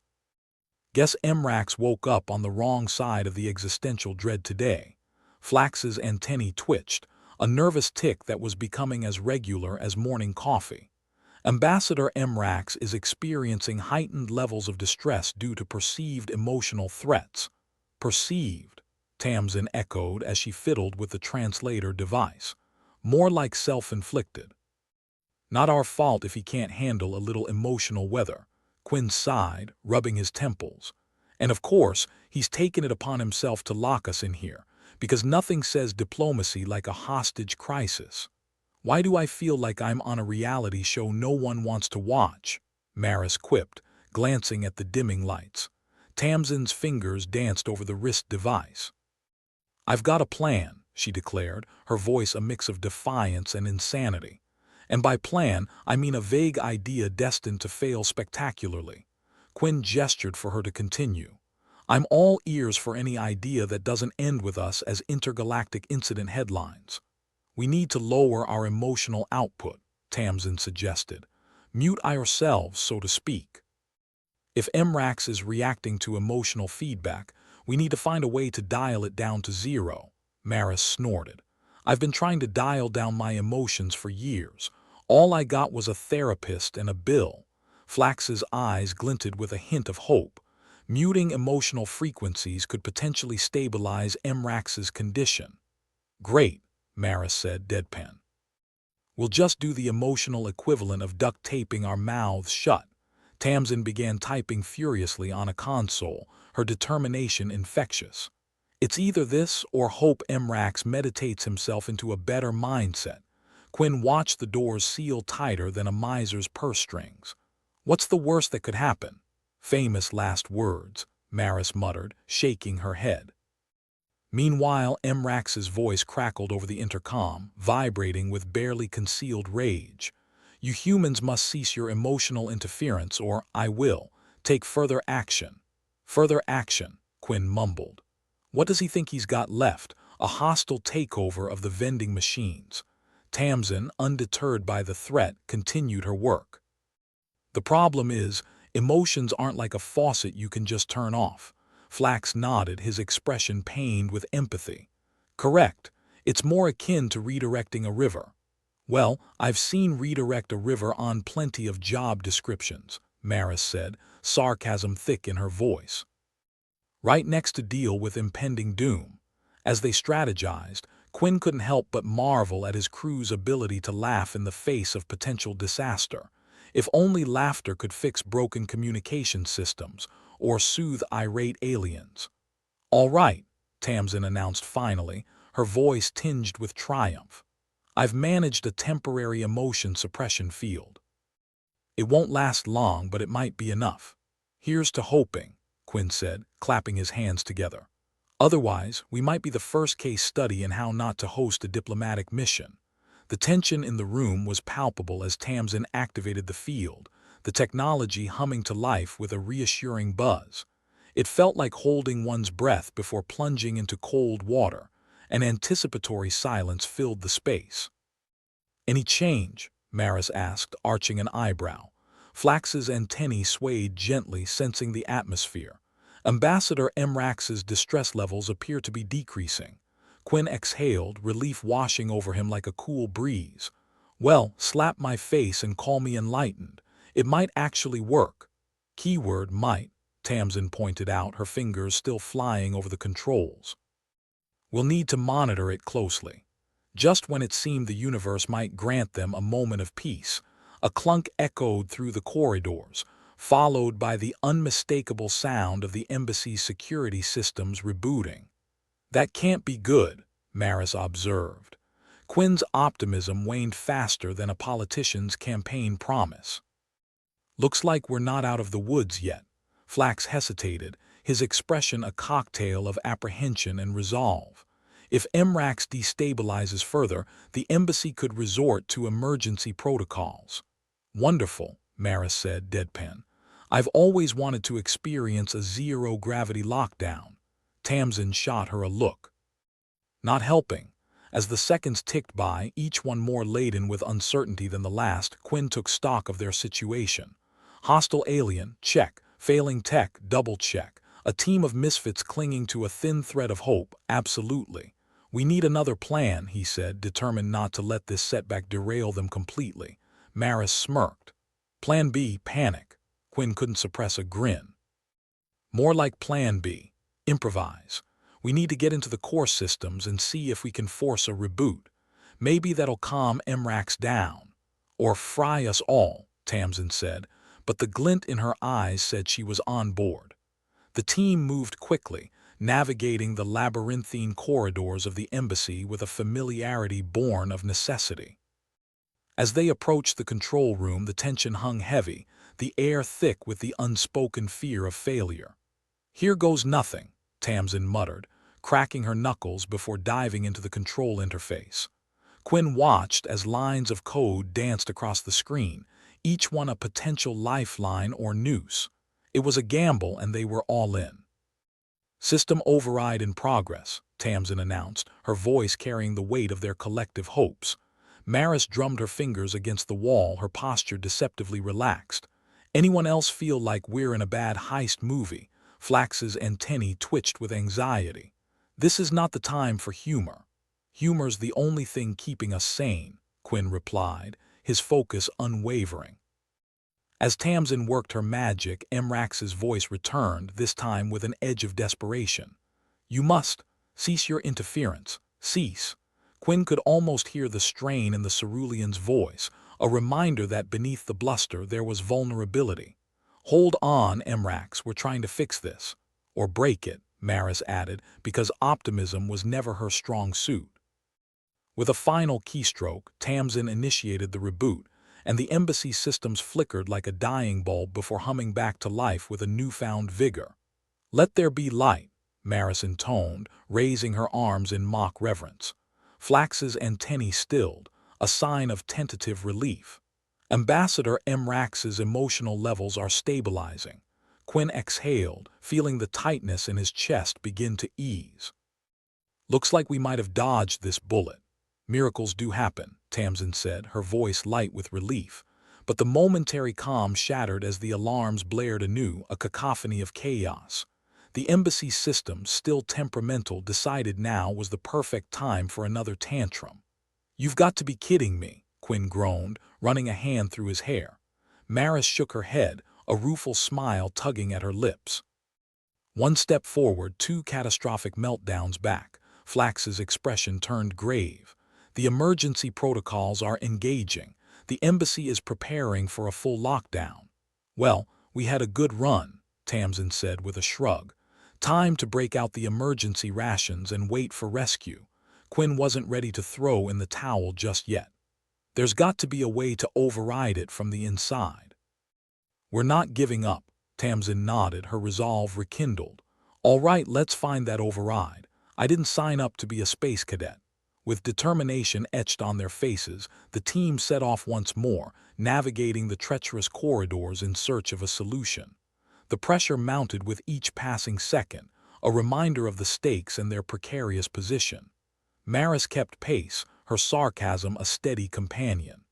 Guess Emrax woke up on the wrong side of the existential dread today. Flax's antennae twitched, a nervous tick that was becoming as regular as morning coffee. Ambassador Emrax is experiencing heightened levels of distress due to perceived emotional threats. Perceived, Tamsin echoed as she fiddled with the translator device. More like self-inflicted. Not our fault if he can't handle a little emotional weather, Quinn sighed, rubbing his temples. And of course, he's taken it upon himself to lock us in here, because nothing says diplomacy like a hostage crisis. Why do I feel like I'm on a reality show no one wants to watch? Maris quipped, glancing at the dimming lights. Tamsin's fingers danced over the wrist device. I've got a plan, she declared, her voice a mix of defiance and insanity. And by plan, I mean a vague idea destined to fail spectacularly. Quinn gestured for her to continue. I'm all ears for any idea that doesn't end with us as intergalactic incident headlines. We need to lower our emotional output, Tamsin suggested. Mute ourselves, so to speak. If Emrax is reacting to emotional feedback, we need to find a way to dial it down to zero, Maris snorted. I've been trying to dial down my emotions for years. All I got was a therapist and a bill. Flax's eyes glinted with a hint of hope. Muting emotional frequencies could potentially stabilize Emrax's condition. Great, Maris said, deadpan. We'll just do the emotional equivalent of duct taping our mouths shut. Tamsin began typing furiously on a console, her determination infectious. It's either this or hope Emrax meditates himself into a better mindset. Quinn watched the doors seal tighter than a miser's purse strings. What's the worst that could happen? Famous last words, Maris muttered, shaking her head. Meanwhile, Emrax's voice crackled over the intercom, vibrating with barely concealed rage. You humans must cease your emotional interference or I will take further action. Further action, Quinn mumbled. What does he think he's got left? A hostile takeover of the vending machines. Tamsin, undeterred by the threat, continued her work. The problem is, emotions aren't like a faucet you can just turn off. Flax nodded, his expression pained with empathy. Correct. It's more akin to redirecting a river. Well, I've seen redirect a river on plenty of job descriptions, Maris said, sarcasm thick in her voice. Right next to deal with impending doom. As they strategized, Quinn couldn't help but marvel at his crew's ability to laugh in the face of potential disaster. If only laughter could fix broken communication systems or soothe irate aliens. All right, Tamsin announced finally, her voice tinged with triumph. I've managed a temporary emotion suppression field. It won't last long, but it might be enough. Here's to hoping, Quinn said, clapping his hands together. Otherwise, we might be the first case study in how not to host a diplomatic mission. The tension in the room was palpable as Tamsin activated the field, the technology humming to life with a reassuring buzz. It felt like holding one's breath before plunging into cold water. An anticipatory silence filled the space. Any change? Maris asked, arching an eyebrow. Flax's antennae swayed gently, sensing the atmosphere. Ambassador Emrax's distress levels appear to be decreasing. Quinn exhaled, relief washing over him like a cool breeze. Well, slap my face and call me enlightened. It might actually work. Keyword might, Tamsin pointed out, her fingers still flying over the controls. We'll need to monitor it closely. Just when it seemed the universe might grant them a moment of peace, a clunk echoed through the corridors, followed by the unmistakable sound of the embassy's security systems rebooting. That can't be good, Maris observed. Quinn's optimism waned faster than a politician's campaign promise. Looks like we're not out of the woods yet. Flax hesitated, his expression a cocktail of apprehension and resolve. If Emrax destabilizes further, the embassy could resort to emergency protocols. Wonderful, Maris said, deadpan. I've always wanted to experience a zero-gravity lockdown. Tamsin shot her a look. Not helping. As the seconds ticked by, each one more laden with uncertainty than the last, Quinn took stock of their situation. Hostile alien, check. Failing tech, double check. A team of misfits clinging to a thin thread of hope, absolutely. We need another plan, he said, determined not to let this setback derail them completely. Maris smirked. Plan B, panic. Quinn couldn't suppress a grin. More like Plan B, improvise. We need to get into the core systems and see if we can force a reboot. Maybe that'll calm MRAX down. Or fry us all, Tamsin said, but the glint in her eyes said she was on board. The team moved quickly, navigating the labyrinthine corridors of the embassy with a familiarity born of necessity. As they approached the control room, the tension hung heavy, the air thick with the unspoken fear of failure. Here goes nothing, Tamsin muttered, cracking her knuckles before diving into the control interface. Quinn watched as lines of code danced across the screen, each one a potential lifeline or noose. It was a gamble, and they were all in. System override in progress, Tamsin announced, her voice carrying the weight of their collective hopes. Maris drummed her fingers against the wall, her posture deceptively relaxed. Anyone else feel like we're in a bad heist movie? Flax's antennae twitched with anxiety. This is not the time for humor. Humor's the only thing keeping us sane, Quinn replied, his focus unwavering. As Tamsin worked her magic, MRAX's voice returned, this time with an edge of desperation. You must cease your interference. Cease. Quinn could almost hear the strain in the cerulean's voice, a reminder that beneath the bluster there was vulnerability. Hold on, MRAX, we're trying to fix this. Or break it, Maris added, because optimism was never her strong suit. With a final keystroke, Tamsin initiated the reboot, and the embassy systems flickered like a dying bulb before humming back to life with a newfound vigor. Let there be light, Maris intoned, raising her arms in mock reverence. Flax's antennae stilled, a sign of tentative relief. Ambassador MRAX's emotional levels are stabilizing. Quinn exhaled, feeling the tightness in his chest begin to ease. Looks like we might have dodged this bullet. Miracles do happen, Tamsin said, her voice light with relief. But the momentary calm shattered as the alarms blared anew, a cacophony of chaos. The embassy system, still temperamental, decided now was the perfect time for another tantrum. You've got to be kidding me, Quinn groaned, running a hand through his hair. Maris shook her head, a rueful smile tugging at her lips. One step forward, two catastrophic meltdowns back. Flax's expression turned grave. The emergency protocols are engaging. The embassy is preparing for a full lockdown. Well, we had a good run, Tamsin said with a shrug. Time to break out the emergency rations and wait for rescue. Quinn wasn't ready to throw in the towel just yet. There's got to be a way to override it from the inside. We're not giving up, Tamsin nodded, her resolve rekindled. All right, let's find that override. I didn't sign up to be a space cadet. With determination etched on their faces, the team set off once more, navigating the treacherous corridors in search of a solution. The pressure mounted with each passing second, a reminder of the stakes and their precarious position. Maris kept pace, her sarcasm a steady companion.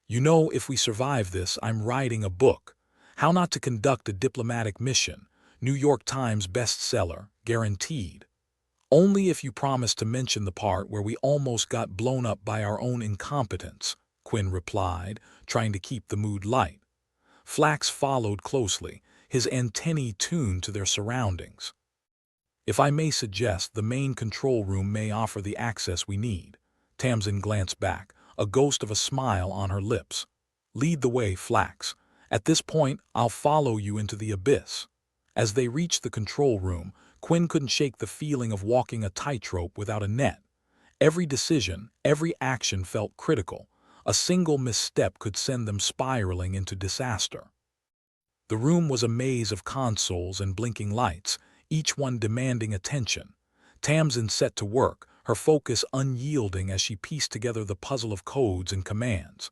You know, if we survive this, I'm writing a book. How not to conduct a diplomatic mission. New York Times bestseller, guaranteed. Only if you promise to mention the part where we almost got blown up by our own incompetence, Quinn replied, trying to keep the mood light. Flax followed closely, his antennae tuned to their surroundings. If I may suggest, the main control room may offer the access we need. Tamsin glanced back, a ghost of a smile on her lips. Lead the way, Flax. At this point, I'll follow you into the abyss. As they reached the control room, Quinn couldn't shake the feeling of walking a tightrope without a net. Every decision, every action felt critical. A single misstep could send them spiraling into disaster. The room was a maze of consoles and blinking lights, each one demanding attention. Tamsin set to work, her focus unyielding as she pieced together the puzzle of codes and commands.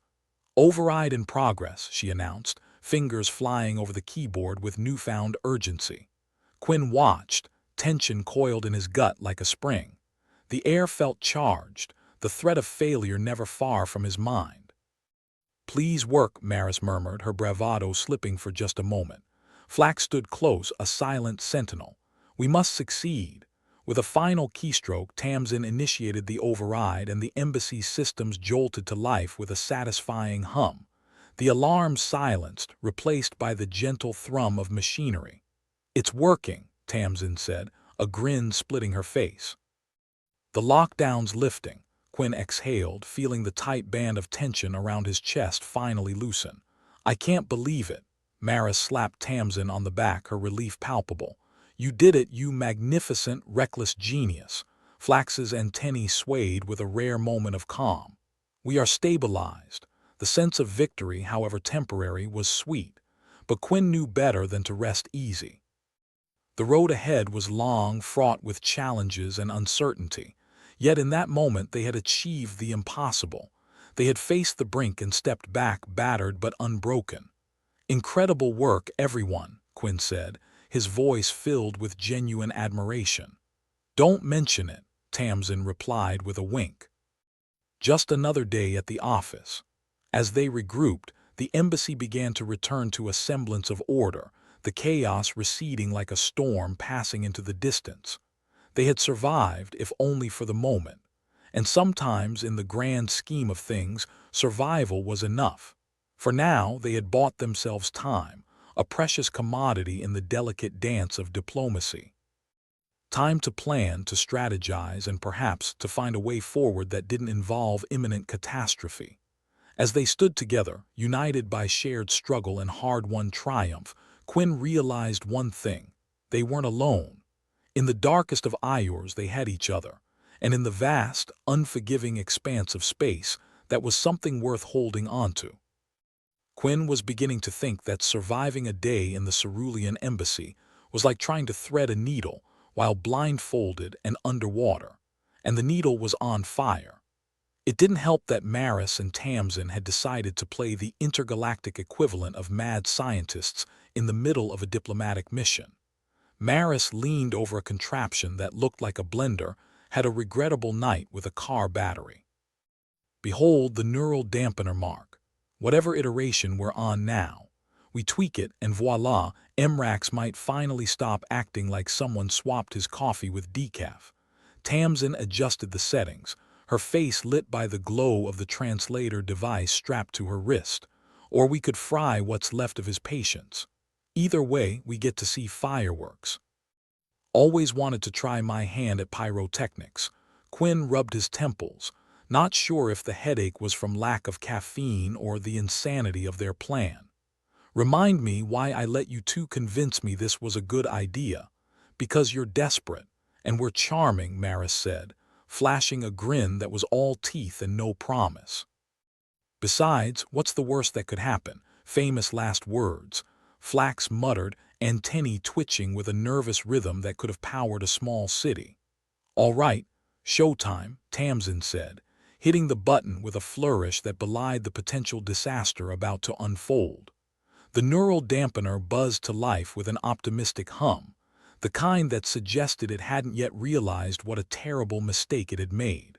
Override in progress, she announced, fingers flying over the keyboard with newfound urgency. Quinn watched, tension coiled in his gut like a spring. The air felt charged, the threat of failure never far from his mind. Please work, Maris murmured, her bravado slipping for just a moment. Flax stood close, a silent sentinel. We must succeed. With a final keystroke, Tamsin initiated the override and the embassy's systems jolted to life with a satisfying hum. The alarm silenced, replaced by the gentle thrum of machinery. It's working, Tamsin said, a grin splitting her face. The lockdown's lifting. Quinn exhaled, feeling the tight band of tension around his chest finally loosen. I can't believe it. Maris slapped Tamsin on the back, her relief palpable. You did it, you magnificent, reckless genius. Flax's antennae swayed with a rare moment of calm. We are stabilized. The sense of victory, however temporary, was sweet. But Quinn knew better than to rest easy. The road ahead was long, fraught with challenges and uncertainty. Yet in that moment they had achieved the impossible. They had faced the brink and stepped back, battered but unbroken. Incredible work, everyone, Quinn said, his voice filled with genuine admiration. Don't mention it, Tamsin replied with a wink. Just another day at the office. As they regrouped, the embassy began to return to a semblance of order, the chaos receding like a storm passing into the distance. They had survived, if only for the moment. And sometimes, in the grand scheme of things, survival was enough. For now, they had bought themselves time, a precious commodity in the delicate dance of diplomacy. Time to plan, to strategize, and perhaps to find a way forward that didn't involve imminent catastrophe. As they stood together, united by shared struggle and hard-won triumph, Quinn realized one thing. They weren't alone. In the darkest of hours they had each other, and in the vast, unforgiving expanse of space, that was something worth holding onto. Quinn was beginning to think that surviving a day in the Cerulean embassy was like trying to thread a needle while blindfolded and underwater, and the needle was on fire. It didn't help that Maris and Tamsin had decided to play the intergalactic equivalent of mad scientists in the middle of a diplomatic mission. Maris leaned over a contraption that looked like a blender, had a regrettable night with a car battery. Behold the neural dampener mark. Whatever iteration we're on now, we tweak it and voila, MRAX might finally stop acting like someone swapped his coffee with decaf. Tamsin adjusted the settings, her face lit by the glow of the translator device strapped to her wrist. Or we could fry what's left of his patience. Either way, we get to see fireworks. Always wanted to try my hand at pyrotechnics. Quinn rubbed his temples, not sure if the headache was from lack of caffeine or the insanity of their plan. Remind me why I let you two convince me this was a good idea. Because you're desperate, and we're charming, Maris said, flashing a grin that was all teeth and no promise. Besides, what's the worst that could happen? Famous last words. Flax muttered, antennae twitching with a nervous rhythm that could have powered a small city. All right, showtime, Tamsin said, hitting the button with a flourish that belied the potential disaster about to unfold. The neural dampener buzzed to life with an optimistic hum, the kind that suggested it hadn't yet realized what a terrible mistake it had made.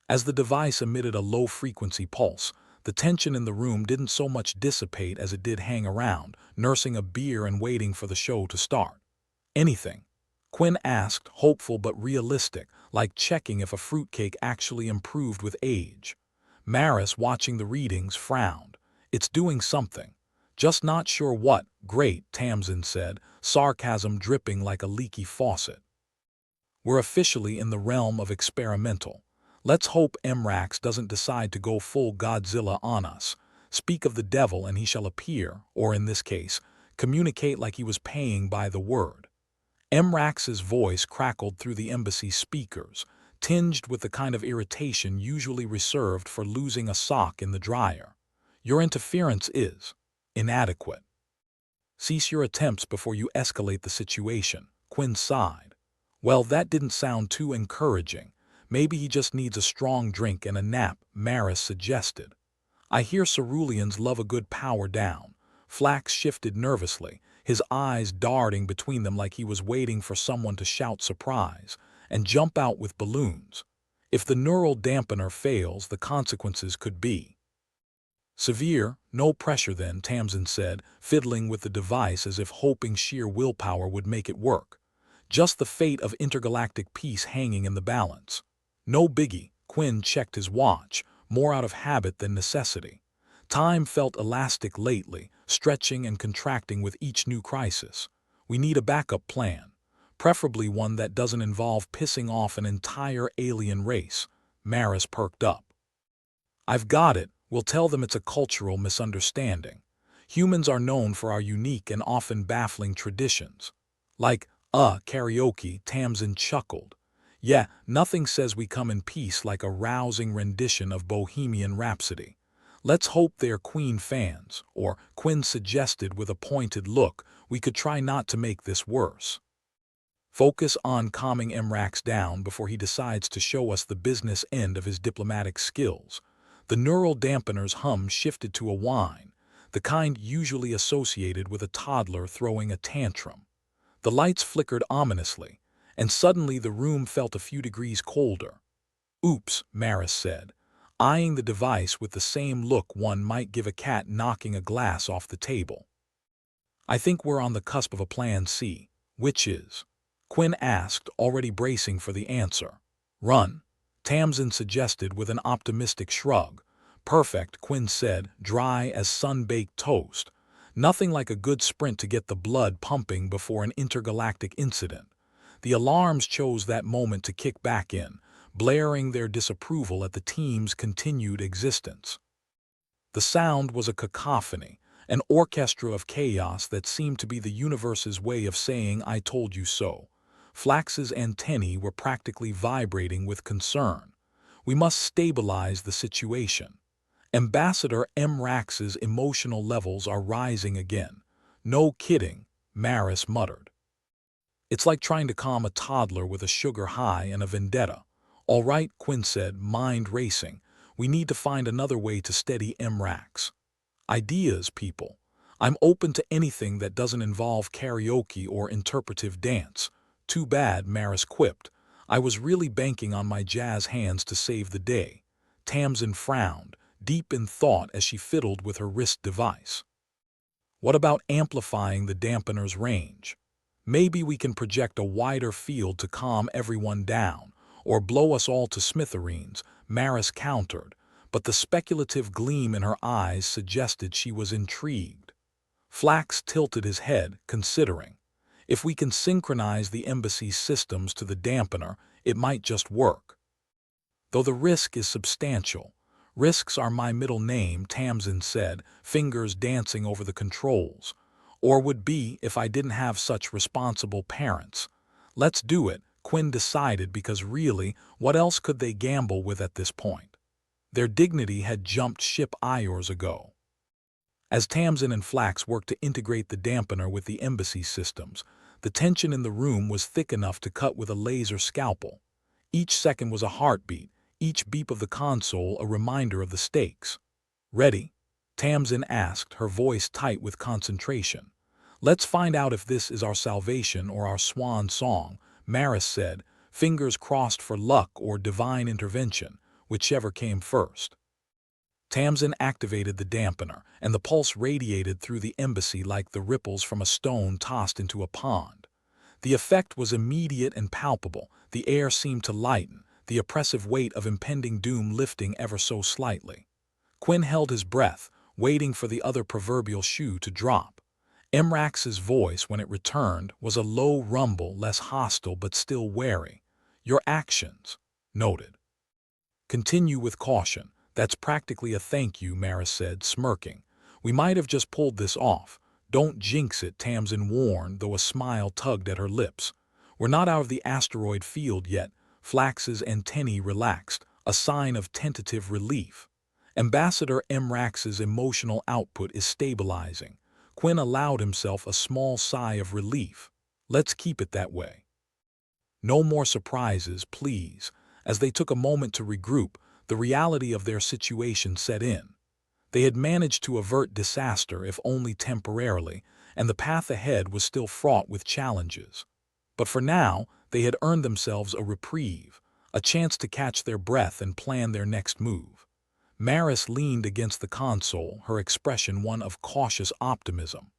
As the device emitted a low-frequency pulse, the tension in the room didn't so much dissipate as it did hang around, nursing a beer and waiting for the show to start. Anything? Quinn asked, hopeful but realistic, like checking if a fruitcake actually improved with age. Maris, watching the readings, frowned. It's doing something. Just not sure what. Great, Tamsin said, sarcasm dripping like a leaky faucet. We're officially in the realm of experimental. Let's hope MRAX doesn't decide to go full Godzilla on us. Speak of the devil and he shall appear, or in this case, communicate like he was paying by the word. MRAX's voice crackled through the embassy speakers, tinged with the kind of irritation usually reserved for losing a sock in the dryer. Your interference is inadequate. Cease your attempts before you escalate the situation, Quinn sighed. Well, that didn't sound too encouraging. Maybe he just needs a strong drink and a nap, Maris suggested. I hear Ceruleans love a good power down. Flax shifted nervously, his eyes darting between them like he was waiting for someone to shout surprise and jump out with balloons. If the neural dampener fails, the consequences could be Severe, no pressure then, Tamsin said, fiddling with the device as if hoping sheer willpower would make it work. Just the fate of intergalactic peace hanging in the balance. No biggie, Quinn checked his watch, more out of habit than necessity. Time felt elastic lately, stretching and contracting with each new crisis. We need a backup plan, preferably one that doesn't involve pissing off an entire alien race. Maris perked up. I've got it. We'll tell them it's a cultural misunderstanding. Humans are known for our unique and often baffling traditions. Like, karaoke, Tamsin chuckled. Yeah, nothing says we come in peace like a rousing rendition of Bohemian Rhapsody. Let's hope they're Queen fans, or Quinn suggested with a pointed look, we could try not to make this worse. Focus on calming Mrax down before he decides to show us the business end of his diplomatic skills. The neural dampener's hum shifted to a whine, the kind usually associated with a toddler throwing a tantrum. The lights flickered ominously, and suddenly the room felt a few degrees colder. Oops, Maris said, eyeing the device with the same look one might give a cat knocking a glass off the table. I think we're on the cusp of a plan C. Which is? Quinn asked, already bracing for the answer. Run, Tamsin suggested with an optimistic shrug. Perfect, Quinn said, dry as sun-baked toast. Nothing like a good sprint to get the blood pumping before an intergalactic incident. The alarms chose that moment to kick back in, blaring their disapproval at the team's continued existence. The sound was a cacophony, an orchestra of chaos that seemed to be the universe's way of saying "I told you so." Flax's antennae were practically vibrating with concern. We must stabilize the situation. Ambassador Mrax's emotional levels are rising again. No kidding, Maris muttered. It's like trying to calm a toddler with a sugar high and a vendetta. All right, Quinn said, mind racing. We need to find another way to steady Mrax. Ideas, people. I'm open to anything that doesn't involve karaoke or interpretive dance. Too bad, Maris quipped. I was really banking on my jazz hands to save the day. Tamsin frowned, deep in thought as she fiddled with her wrist device. What about amplifying the dampener's range? Maybe we can project a wider field to calm everyone down, or blow us all to smithereens, Maris countered, but the speculative gleam in her eyes suggested she was intrigued. Flax tilted his head, considering. If we can synchronize the embassy's systems to the dampener, it might just work. Though the risk is substantial. Risks are my middle name, Tamsin said, fingers dancing over the controls. Or would be if I didn't have such responsible parents. Let's do it, Quinn decided, because really, what else could they gamble with at this point? Their dignity had jumped ship hours ago. As Tamsin and Flax worked to integrate the dampener with the embassy systems, the tension in the room was thick enough to cut with a laser scalpel. Each second was a heartbeat, each beep of the console a reminder of the stakes. Ready? Tamsin asked, her voice tight with concentration. Let's find out if this is our salvation or our swan song, Maris said, fingers crossed for luck or divine intervention, whichever came first. Tamsin activated the dampener, and the pulse radiated through the embassy like the ripples from a stone tossed into a pond. The effect was immediate and palpable. The air seemed to lighten, the oppressive weight of impending doom lifting ever so slightly. Quinn held his breath, waiting for the other proverbial shoe to drop. Mrax's voice, when it returned, was a low rumble, less hostile but still wary. Your actions, noted. Continue with caution. That's practically a thank you, Maris said, smirking. We might have just pulled this off. Don't jinx it, Tamsin warned, though a smile tugged at her lips. We're not out of the asteroid field yet. Flax's antennae relaxed, a sign of tentative relief. Ambassador Mrax's emotional output is stabilizing. Quinn allowed himself a small sigh of relief. Let's keep it that way. No more surprises, please. As they took a moment to regroup, the reality of their situation set in. They had managed to avert disaster, if only temporarily, and the path ahead was still fraught with challenges. But for now, they had earned themselves a reprieve, a chance to catch their breath and plan their next move. Maris leaned against the console, her expression one of cautious optimism.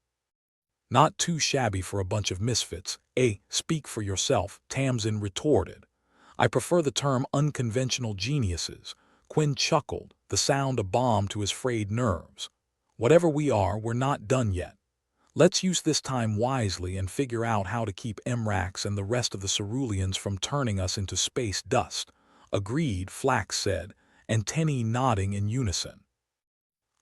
"Not too shabby for a bunch of misfits, eh? Speak for yourself," Tamsin retorted. "I prefer the term unconventional geniuses." Quinn chuckled, the sound a balm to his frayed nerves. "Whatever we are, we're not done yet. Let's use this time wisely and figure out how to keep Emrax and the rest of the ceruleans from turning us into space dust." "Agreed," Flax said, and Tenny nodding in unison.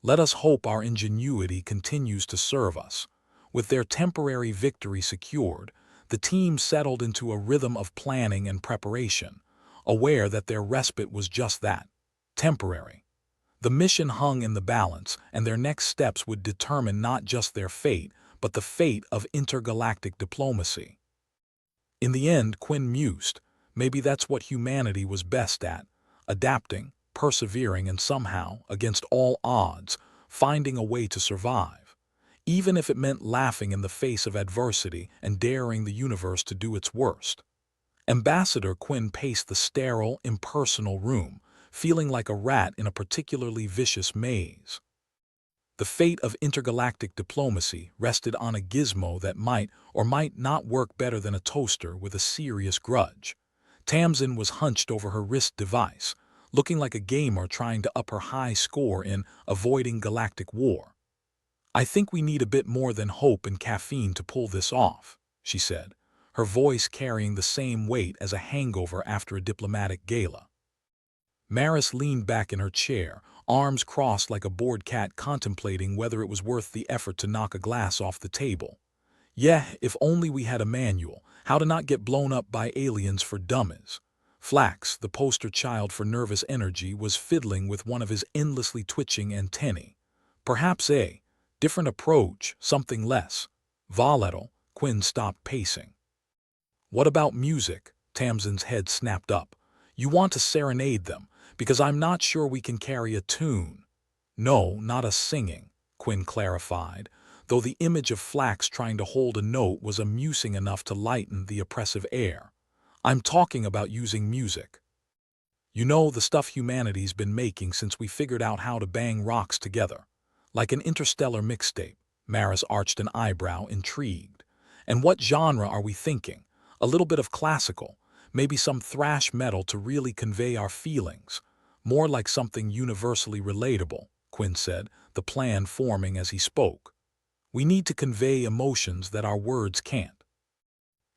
"Let us hope our ingenuity continues to serve us." With their temporary victory secured, the team settled into a rhythm of planning and preparation, aware that their respite was just that, temporary. The mission hung in the balance, and their next steps would determine not just their fate, but the fate of intergalactic diplomacy. In the end, Quinn mused, maybe that's what humanity was best at, adapting, persevering, and somehow, against all odds, finding a way to survive, even if it meant laughing in the face of adversity and daring the universe to do its worst. Ambassador Quinn paced the sterile, impersonal room, feeling like a rat in a particularly vicious maze. The fate of intergalactic diplomacy rested on a gizmo that might or might not work better than a toaster with a serious grudge. Tamsin was hunched over her wrist device, looking like a gamer trying to up her high score in avoiding galactic war. "I think we need a bit more than hope and caffeine to pull this off," she said, her voice carrying the same weight as a hangover after a diplomatic gala. Maris leaned back in her chair, arms crossed like a bored cat contemplating whether it was worth the effort to knock a glass off the table. "Yeah, if only we had a manual, how to not get blown up by aliens for dummies." Flax, the poster child for nervous energy, was fiddling with one of his endlessly twitching antennae. "Perhaps a different approach, something less volatile." Quinn stopped pacing. "What about music?" Tamsin's head snapped up. "You want to serenade them, because I'm not sure we can carry a tune." "No, not us singing," Quinn clarified, though the image of Flax trying to hold a note was amusing enough to lighten the oppressive air. "I'm talking about using music. You know, the stuff humanity's been making since we figured out how to bang rocks together. Like an interstellar mixtape." Maris arched an eyebrow, intrigued. "And what genre are we thinking? A little bit of classical, maybe some thrash metal to really convey our feelings." "More like something universally relatable," Quinn said, the plan forming as he spoke. "We need to convey emotions that our words can't.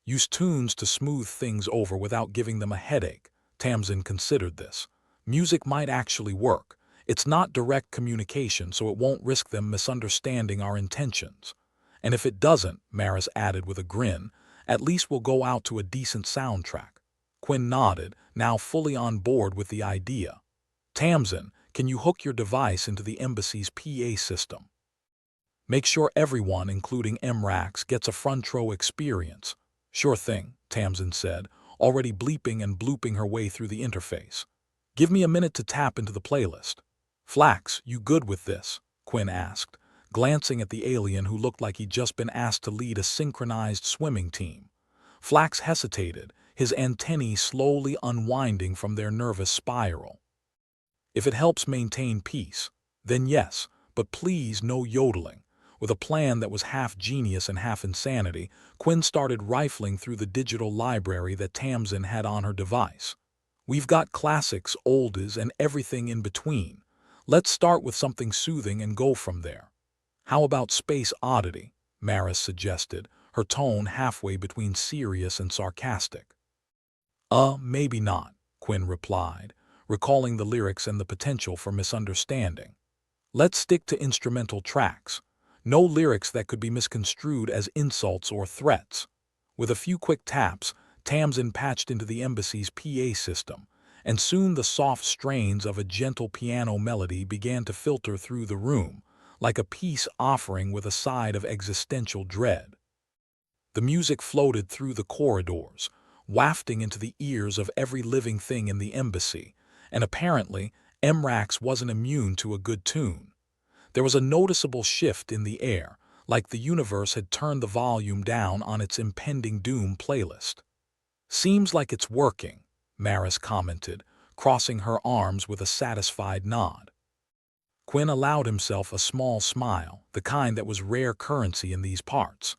Use tunes to smooth things over without giving them a headache." Tamsin considered this. "Music might actually work. It's not direct communication, so it won't risk them misunderstanding our intentions. And if it doesn't," Maris added with a grin, "at least we'll go out to a decent soundtrack." Quinn nodded, now fully on board with the idea. "Tamsin, can you hook your device into the embassy's PA system? Make sure everyone, including Emrax, gets a front row experience." "Sure thing," Tamsin said, already bleeping and blooping her way through the interface. "Give me a minute to tap into the playlist." "Flax, you good with this?" Quinn asked, glancing at the alien who looked like he'd just been asked to lead a synchronized swimming team. Flax hesitated, his antennae slowly unwinding from their nervous spiral. "If it helps maintain peace, then yes, but please no yodeling." With a plan that was half genius and half insanity, Quinn started rifling through the digital library that Tamsin had on her device. "We've got classics, oldies, and everything in between. Let's start with something soothing and go from there." "How about Space Oddity?" Maris suggested, her tone halfway between serious and sarcastic. Maybe not," Quinn replied, recalling the lyrics and the potential for misunderstanding. "Let's stick to instrumental tracks. No lyrics that could be misconstrued as insults or threats." With a few quick taps, Tamsin patched into the embassy's PA system, and soon the soft strains of a gentle piano melody began to filter through the room, like a peace offering with a side of existential dread. The music floated through the corridors, wafting into the ears of every living thing in the embassy, and apparently, Emrax wasn't immune to a good tune. There was a noticeable shift in the air, like the universe had turned the volume down on its impending doom playlist. "Seems like it's working," Maris commented, crossing her arms with a satisfied nod. Quinn allowed himself a small smile, the kind that was rare currency in these parts.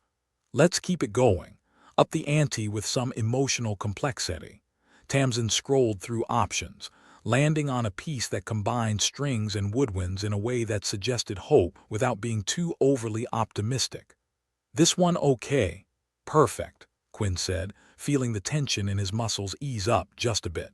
Let's keep it going. Up the ante with some emotional complexity. Tamsin scrolled through options, landing on a piece that combined strings and woodwinds in a way that suggested hope without being too overly optimistic. This one okay. Perfect, Quinn said, feeling the tension in his muscles ease up just a bit.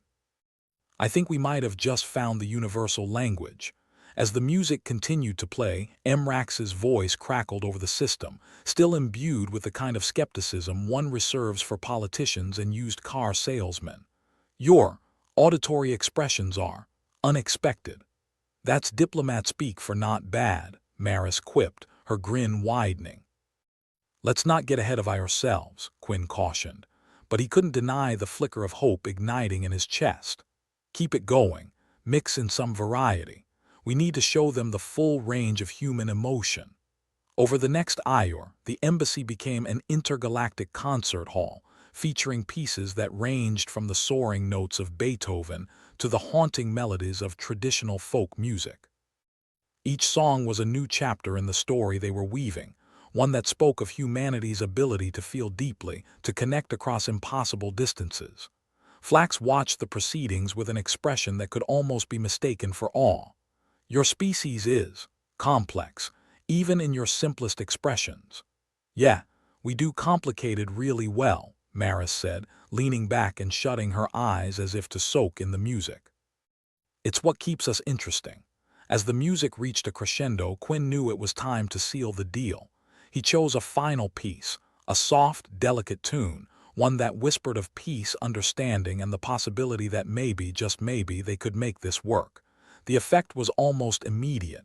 I think we might have just found the universal language. As the music continued to play, Emrax's voice crackled over the system, still imbued with the kind of skepticism one reserves for politicians and used car salesmen. Your auditory expressions are unexpected. That's diplomat speak for not bad, Maris quipped, her grin widening. Let's not get ahead of ourselves, Quinn cautioned, but he couldn't deny the flicker of hope igniting in his chest. Keep it going, mix in some variety. We need to show them the full range of human emotion. Over the next hour, the embassy became an intergalactic concert hall, featuring pieces that ranged from the soaring notes of Beethoven to the haunting melodies of traditional folk music. Each song was a new chapter in the story they were weaving, one that spoke of humanity's ability to feel deeply, to connect across impossible distances. Flax watched the proceedings with an expression that could almost be mistaken for awe. Your species is complex, even in your simplest expressions. Yeah, we do complicated really well, Maris said, leaning back and shutting her eyes as if to soak in the music. It's what keeps us interesting. As the music reached a crescendo, Quinn knew it was time to seal the deal. He chose a final piece, a soft, delicate tune, one that whispered of peace, understanding, and the possibility that maybe, just maybe, they could make this work. The effect was almost immediate.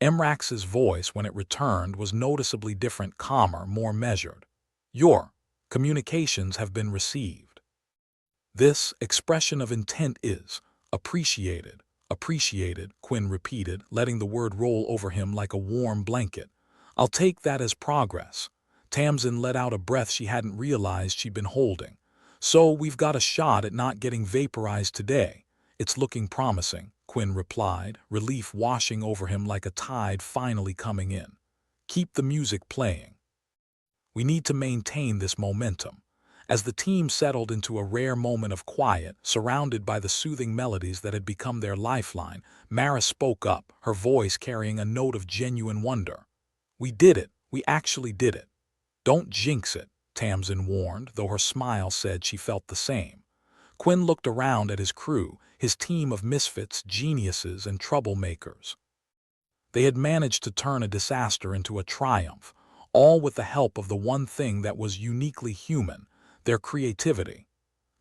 Emrax's voice, when it returned, was noticeably different, calmer, more measured. Your communications have been received. This expression of intent is appreciated. Appreciated, Quinn repeated, letting the word roll over him like a warm blanket. I'll take that as progress. Tamsin let out a breath she hadn't realized she'd been holding. So we've got a shot at not getting vaporized today. It's looking promising, Quinn replied, relief washing over him like a tide finally coming in. Keep the music playing. We need to maintain this momentum. As the team settled into a rare moment of quiet, surrounded by the soothing melodies that had become their lifeline, Maris spoke up, her voice carrying a note of genuine wonder. We did it. We actually did it. Don't jinx it, Tamsin warned, though her smile said she felt the same. Quinn looked around at his crew, his team of misfits, geniuses, and troublemakers. They had managed to turn a disaster into a triumph, all with the help of the one thing that was uniquely human, their creativity.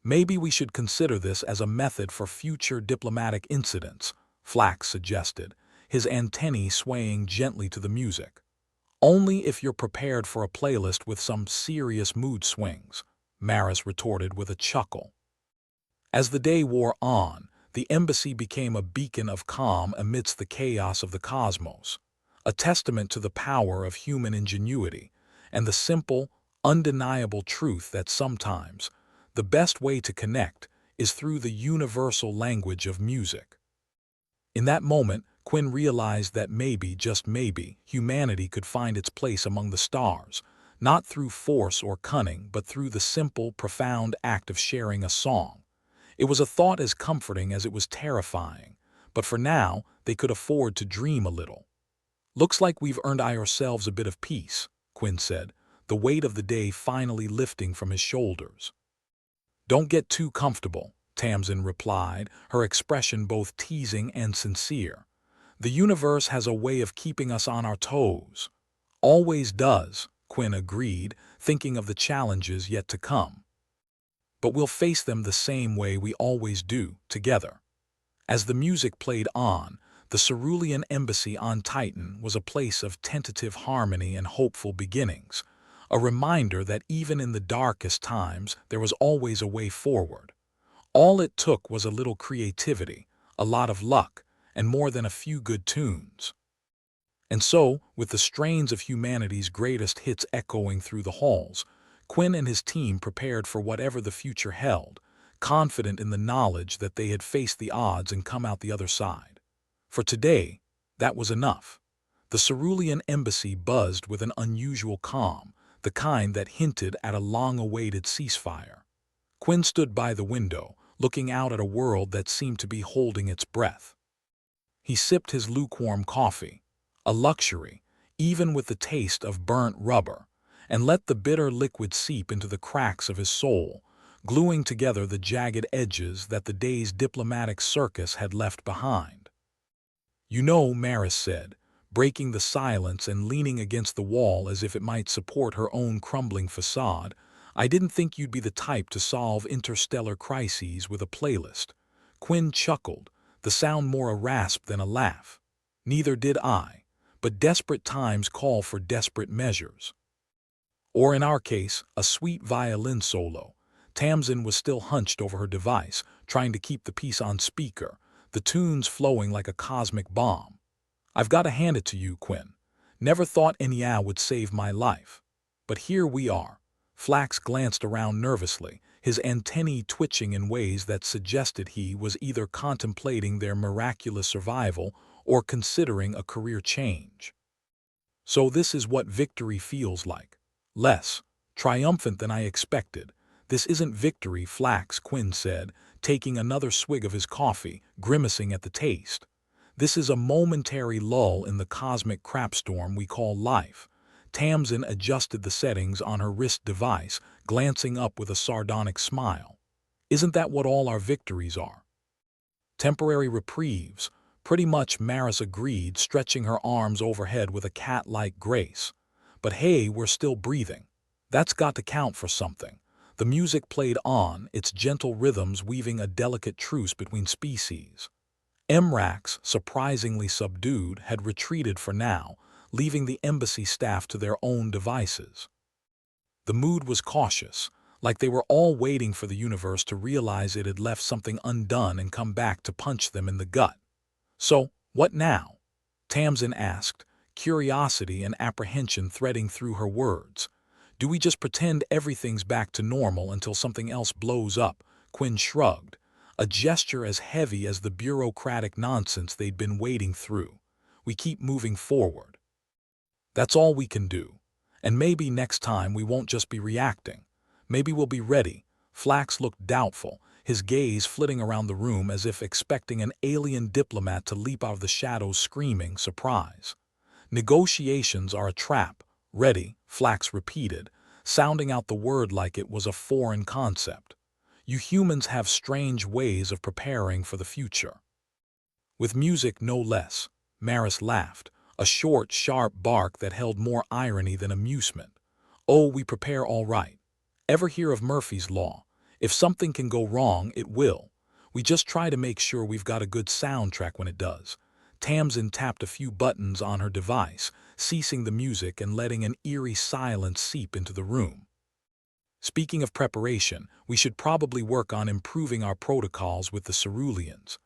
Maybe we should consider this as a method for future diplomatic incidents, Flax suggested, his antennae swaying gently to the music. Only if you're prepared for a playlist with some serious mood swings, Maris retorted with a chuckle. As the day wore on, the embassy became a beacon of calm amidst the chaos of the cosmos, a testament to the power of human ingenuity and the simple, undeniable truth that sometimes the best way to connect is through the universal language of music. In that moment, Quinn realized that maybe, just maybe, humanity could find its place among the stars, not through force or cunning, but through the simple, profound act of sharing a song. It was a thought as comforting as it was terrifying, but for now, they could afford to dream a little. Looks like we've earned ourselves a bit of peace, Quinn said, the weight of the day finally lifting from his shoulders. Don't get too comfortable, Tamsin replied, her expression both teasing and sincere. The universe has a way of keeping us on our toes. Always does, Quinn agreed, thinking of the challenges yet to come. But we'll face them the same way we always do, together. As the music played on, the Cerulean embassy on Titan was a place of tentative harmony and hopeful beginnings, a reminder that even in the darkest times there was always a way forward. All it took was a little creativity, a lot of luck, and more than a few good tunes. And so, with the strains of humanity's greatest hits echoing through the halls, Quinn and his team prepared for whatever the future held, confident in the knowledge that they had faced the odds and come out the other side. For today, That was enough. The Cerulean embassy buzzed with an unusual calm, the kind that hinted at a long-awaited ceasefire. Quinn stood by the window, looking out at a world that seemed to be holding its breath. He sipped his lukewarm coffee, a luxury, even with the taste of burnt rubber, and let the bitter liquid seep into the cracks of his soul, gluing together the jagged edges that the day's diplomatic circus had left behind. "You know," Maris said, breaking the silence and leaning against the wall as if it might support her own crumbling facade, "I didn't think you'd be the type to solve interstellar crises with a playlist." Quinn chuckled, the sound more a rasp than a laugh. "Neither did I, but desperate times call for desperate measures." Or in our case, a sweet violin solo. Tamsin was still hunched over her device, trying to keep the piece on speaker, the tunes flowing like a cosmic bomb. "I've got to hand it to you, Quinn. Never thought Enya would save my life. But here we are." Flax glanced around nervously, his antennae twitching in ways that suggested he was either contemplating their miraculous survival or considering a career change. "So this is what victory feels like. Less triumphant than I expected." "This isn't victory, Flax," Quinn said, taking another swig of his coffee, grimacing at the taste. "This is a momentary lull in the cosmic crapstorm we call life." Tamsin adjusted the settings on her wrist device, glancing up with a sardonic smile. "Isn't that what all our victories are? Temporary reprieves." "Pretty much," Maris agreed, stretching her arms overhead with a cat-like grace. "But hey, we're still breathing. That's got to count for something." The music played on, its gentle rhythms weaving a delicate truce between species. Emrax, surprisingly subdued, had retreated for now, leaving the embassy staff to their own devices. The mood was cautious, like they were all waiting for the universe to realize it had left something undone and come back to punch them in the gut. "So, what now?" Tamsin asked, curiosity and apprehension threading through her words. "Do we just pretend everything's back to normal until something else blows up?" Quinn shrugged, a gesture as heavy as the bureaucratic nonsense they'd been wading through. "We keep moving forward. That's all we can do. And maybe next time we won't just be reacting. Maybe we'll be ready." Flax looked doubtful, his gaze flitting around the room as if expecting an alien diplomat to leap out of the shadows screaming surprise. "Negotiations are a trap. Ready," Flax repeated, sounding out the word like it was a foreign concept. "You humans have strange ways of preparing for the future." "With music, no less." Maris laughed, a short, sharp bark that held more irony than amusement. "Oh, we prepare all right. Ever hear of Murphy's Law? If something can go wrong, it will. We just try to make sure we've got a good soundtrack when it does." Tamsin tapped a few buttons on her device, ceasing the music and letting an eerie silence seep into the room. "Speaking of preparation, we should probably work on improving our protocols with the Ceruleans.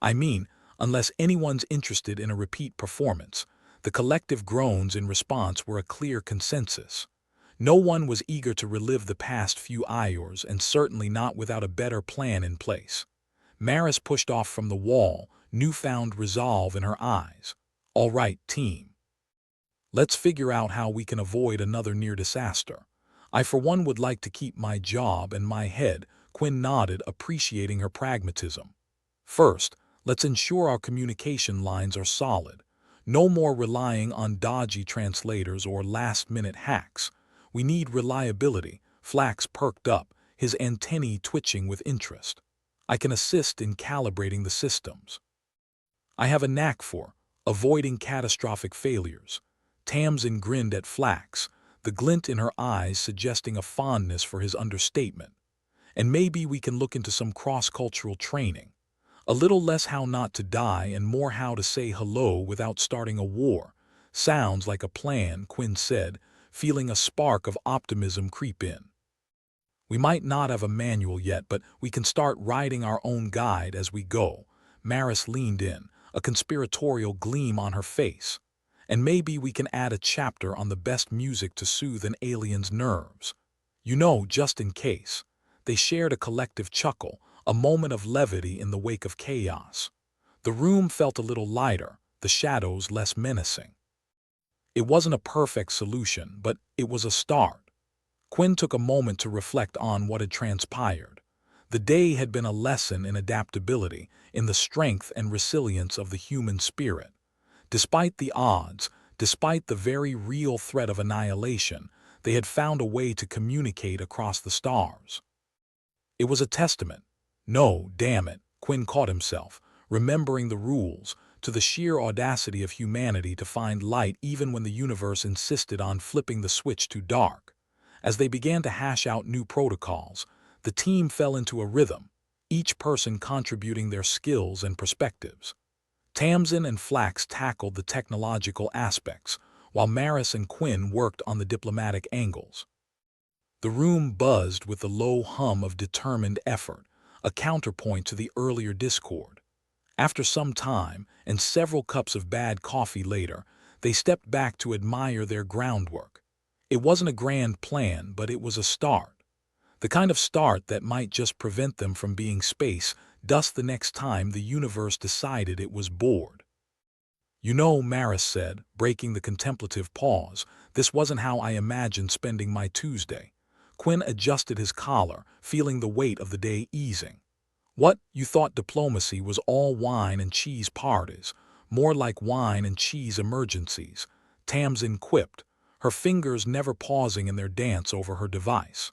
I mean, unless anyone's interested in a repeat performance." The collective groans in response were a clear consensus. No one was eager to relive the past few hours, and certainly not without a better plan in place. Maris pushed off from the wall, newfound resolve in her eyes. "All right, team. Let's figure out how we can avoid another near disaster. I for one would like to keep my job and my head." Quinn nodded, appreciating her pragmatism. "First, let's ensure our communication lines are solid. No more relying on dodgy translators or last-minute hacks. We need reliability." Flax perked up, his antennae twitching with interest. "I can assist in calibrating the systems. I have a knack for avoiding catastrophic failures." Tamsin grinned at Flax, the glint in her eyes suggesting a fondness for his understatement. "And maybe we can look into some cross-cultural training. A little less how not to die and more how to say hello without starting a war." "Sounds like a plan," Quinn said, feeling a spark of optimism creep in. "We might not have a manual yet, but we can start writing our own guide as we go." Maris leaned in, a conspiratorial gleam on her face. "And maybe we can add a chapter on the best music to soothe an alien's nerves. You know, just in case." They shared a collective chuckle, a moment of levity in the wake of chaos. The room felt a little lighter, the shadows less menacing. It wasn't a perfect solution, but it was a start. Quinn took a moment to reflect on what had transpired. The day had been a lesson in adaptability, in the strength and resilience of the human spirit. Despite the odds, despite the very real threat of annihilation, they had found a way to communicate across the stars. It was a testament. No, damn it, Quinn caught himself, remembering the rules, to the sheer audacity of humanity to find light even when the universe insisted on flipping the switch to dark. As they began to hash out new protocols, the team fell into a rhythm, each person contributing their skills and perspectives. Tamsin and Flax tackled the technological aspects, while Maris and Quinn worked on the diplomatic angles. The room buzzed with the low hum of determined effort, a counterpoint to the earlier discord. After some time, and several cups of bad coffee later, they stepped back to admire their groundwork. It wasn't a grand plan, but it was a start. The kind of start that might just prevent them from being space dust the next time the universe decided it was bored. You know, Maris said, breaking the contemplative pause, this wasn't how I imagined spending my Tuesday. Quinn adjusted his collar, feeling the weight of the day easing. What, you thought diplomacy was all wine and cheese parties, more like wine and cheese emergencies, Tamsin quipped, her fingers never pausing in their dance over her device.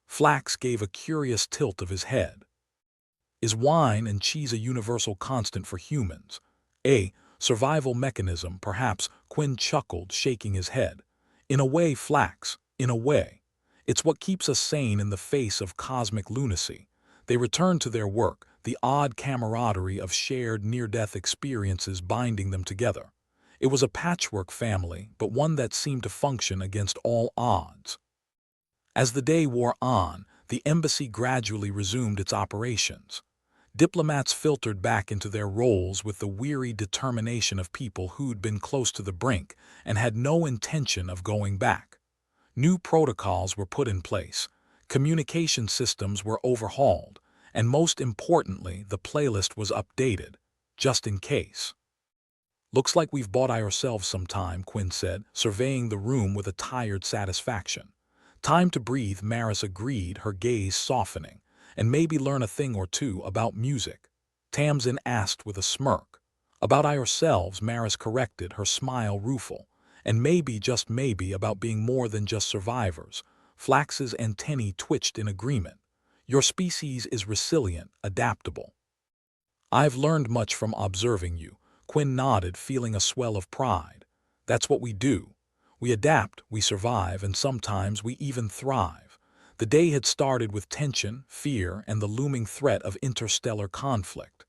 Flax gave a curious tilt of his head. Is wine and cheese a universal constant for humans? A survival mechanism, perhaps, Quinn chuckled, shaking his head. In a way, Flax, in a way. It's what keeps us sane in the face of cosmic lunacy. They returned to their work, the odd camaraderie of shared near-death experiences binding them together. It was a patchwork family, but one that seemed to function against all odds. As the day wore on, the embassy gradually resumed its operations. Diplomats filtered back into their roles with the weary determination of people who'd been close to the brink and had no intention of going back. New protocols were put in place, communication systems were overhauled, and most importantly, the playlist was updated, just in case. Looks like we've bought ourselves some time, Quinn said, surveying the room with a tired satisfaction. Time to breathe, Maris agreed, her gaze softening, and maybe learn a thing or two about music. Tamsin asked with a smirk. About ourselves, Maris corrected, her smile rueful. And maybe, just maybe, about being more than just survivors. Flax's antennae twitched in agreement. Your species is resilient, adaptable. I've learned much from observing you, Quinn nodded, feeling a swell of pride. That's what we do. We adapt, we survive, and sometimes we even thrive. The day had started with tension, fear, and the looming threat of interstellar conflict.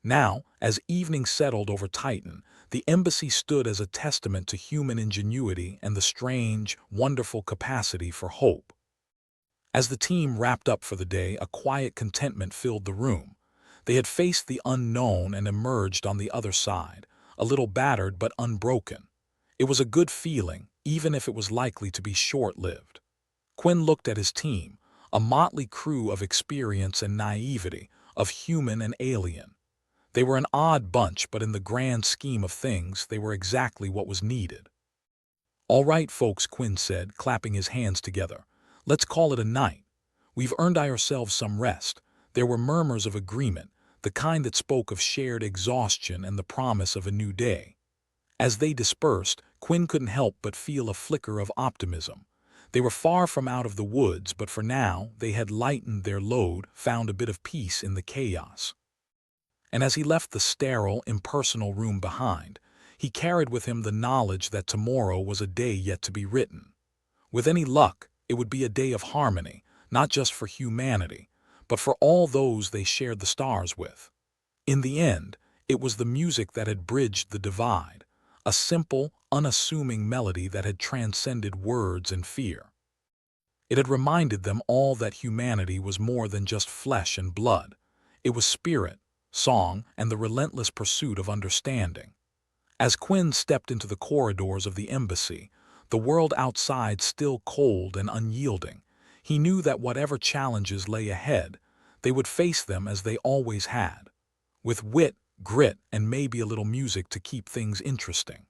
Now, as evening settled over Titan, the embassy stood as a testament to human ingenuity and the strange, wonderful capacity for hope. As the team wrapped up for the day, a quiet contentment filled the room. They had faced the unknown and emerged on the other side, a little battered but unbroken. It was a good feeling, even if it was likely to be short-lived. Quinn looked at his team, a motley crew of experience and naivety, of human and alien. They were an odd bunch, but in the grand scheme of things, they were exactly what was needed. All right, folks, Quinn said, clapping his hands together. Let's call it a night. We've earned ourselves some rest. There were murmurs of agreement, the kind that spoke of shared exhaustion and the promise of a new day. As they dispersed, Quinn couldn't help but feel a flicker of optimism. They were far from out of the woods, but for now they had lightened their load, found a bit of peace in the chaos. And as he left the sterile, impersonal room behind, he carried with him the knowledge that tomorrow was a day yet to be written. With any luck, it would be a day of harmony, not just for humanity, but for all those they shared the stars with. In the end, it was the music that had bridged the divide, a simple, unassuming melody that had transcended words and fear. It had reminded them all that humanity was more than just flesh and blood. It was spirit, song, and the relentless pursuit of understanding. As Quinn stepped into the corridors of the embassy, the world outside still cold and unyielding, he knew that whatever challenges lay ahead, they would face them as they always had, with wit, grit, and maybe a little music to keep things interesting.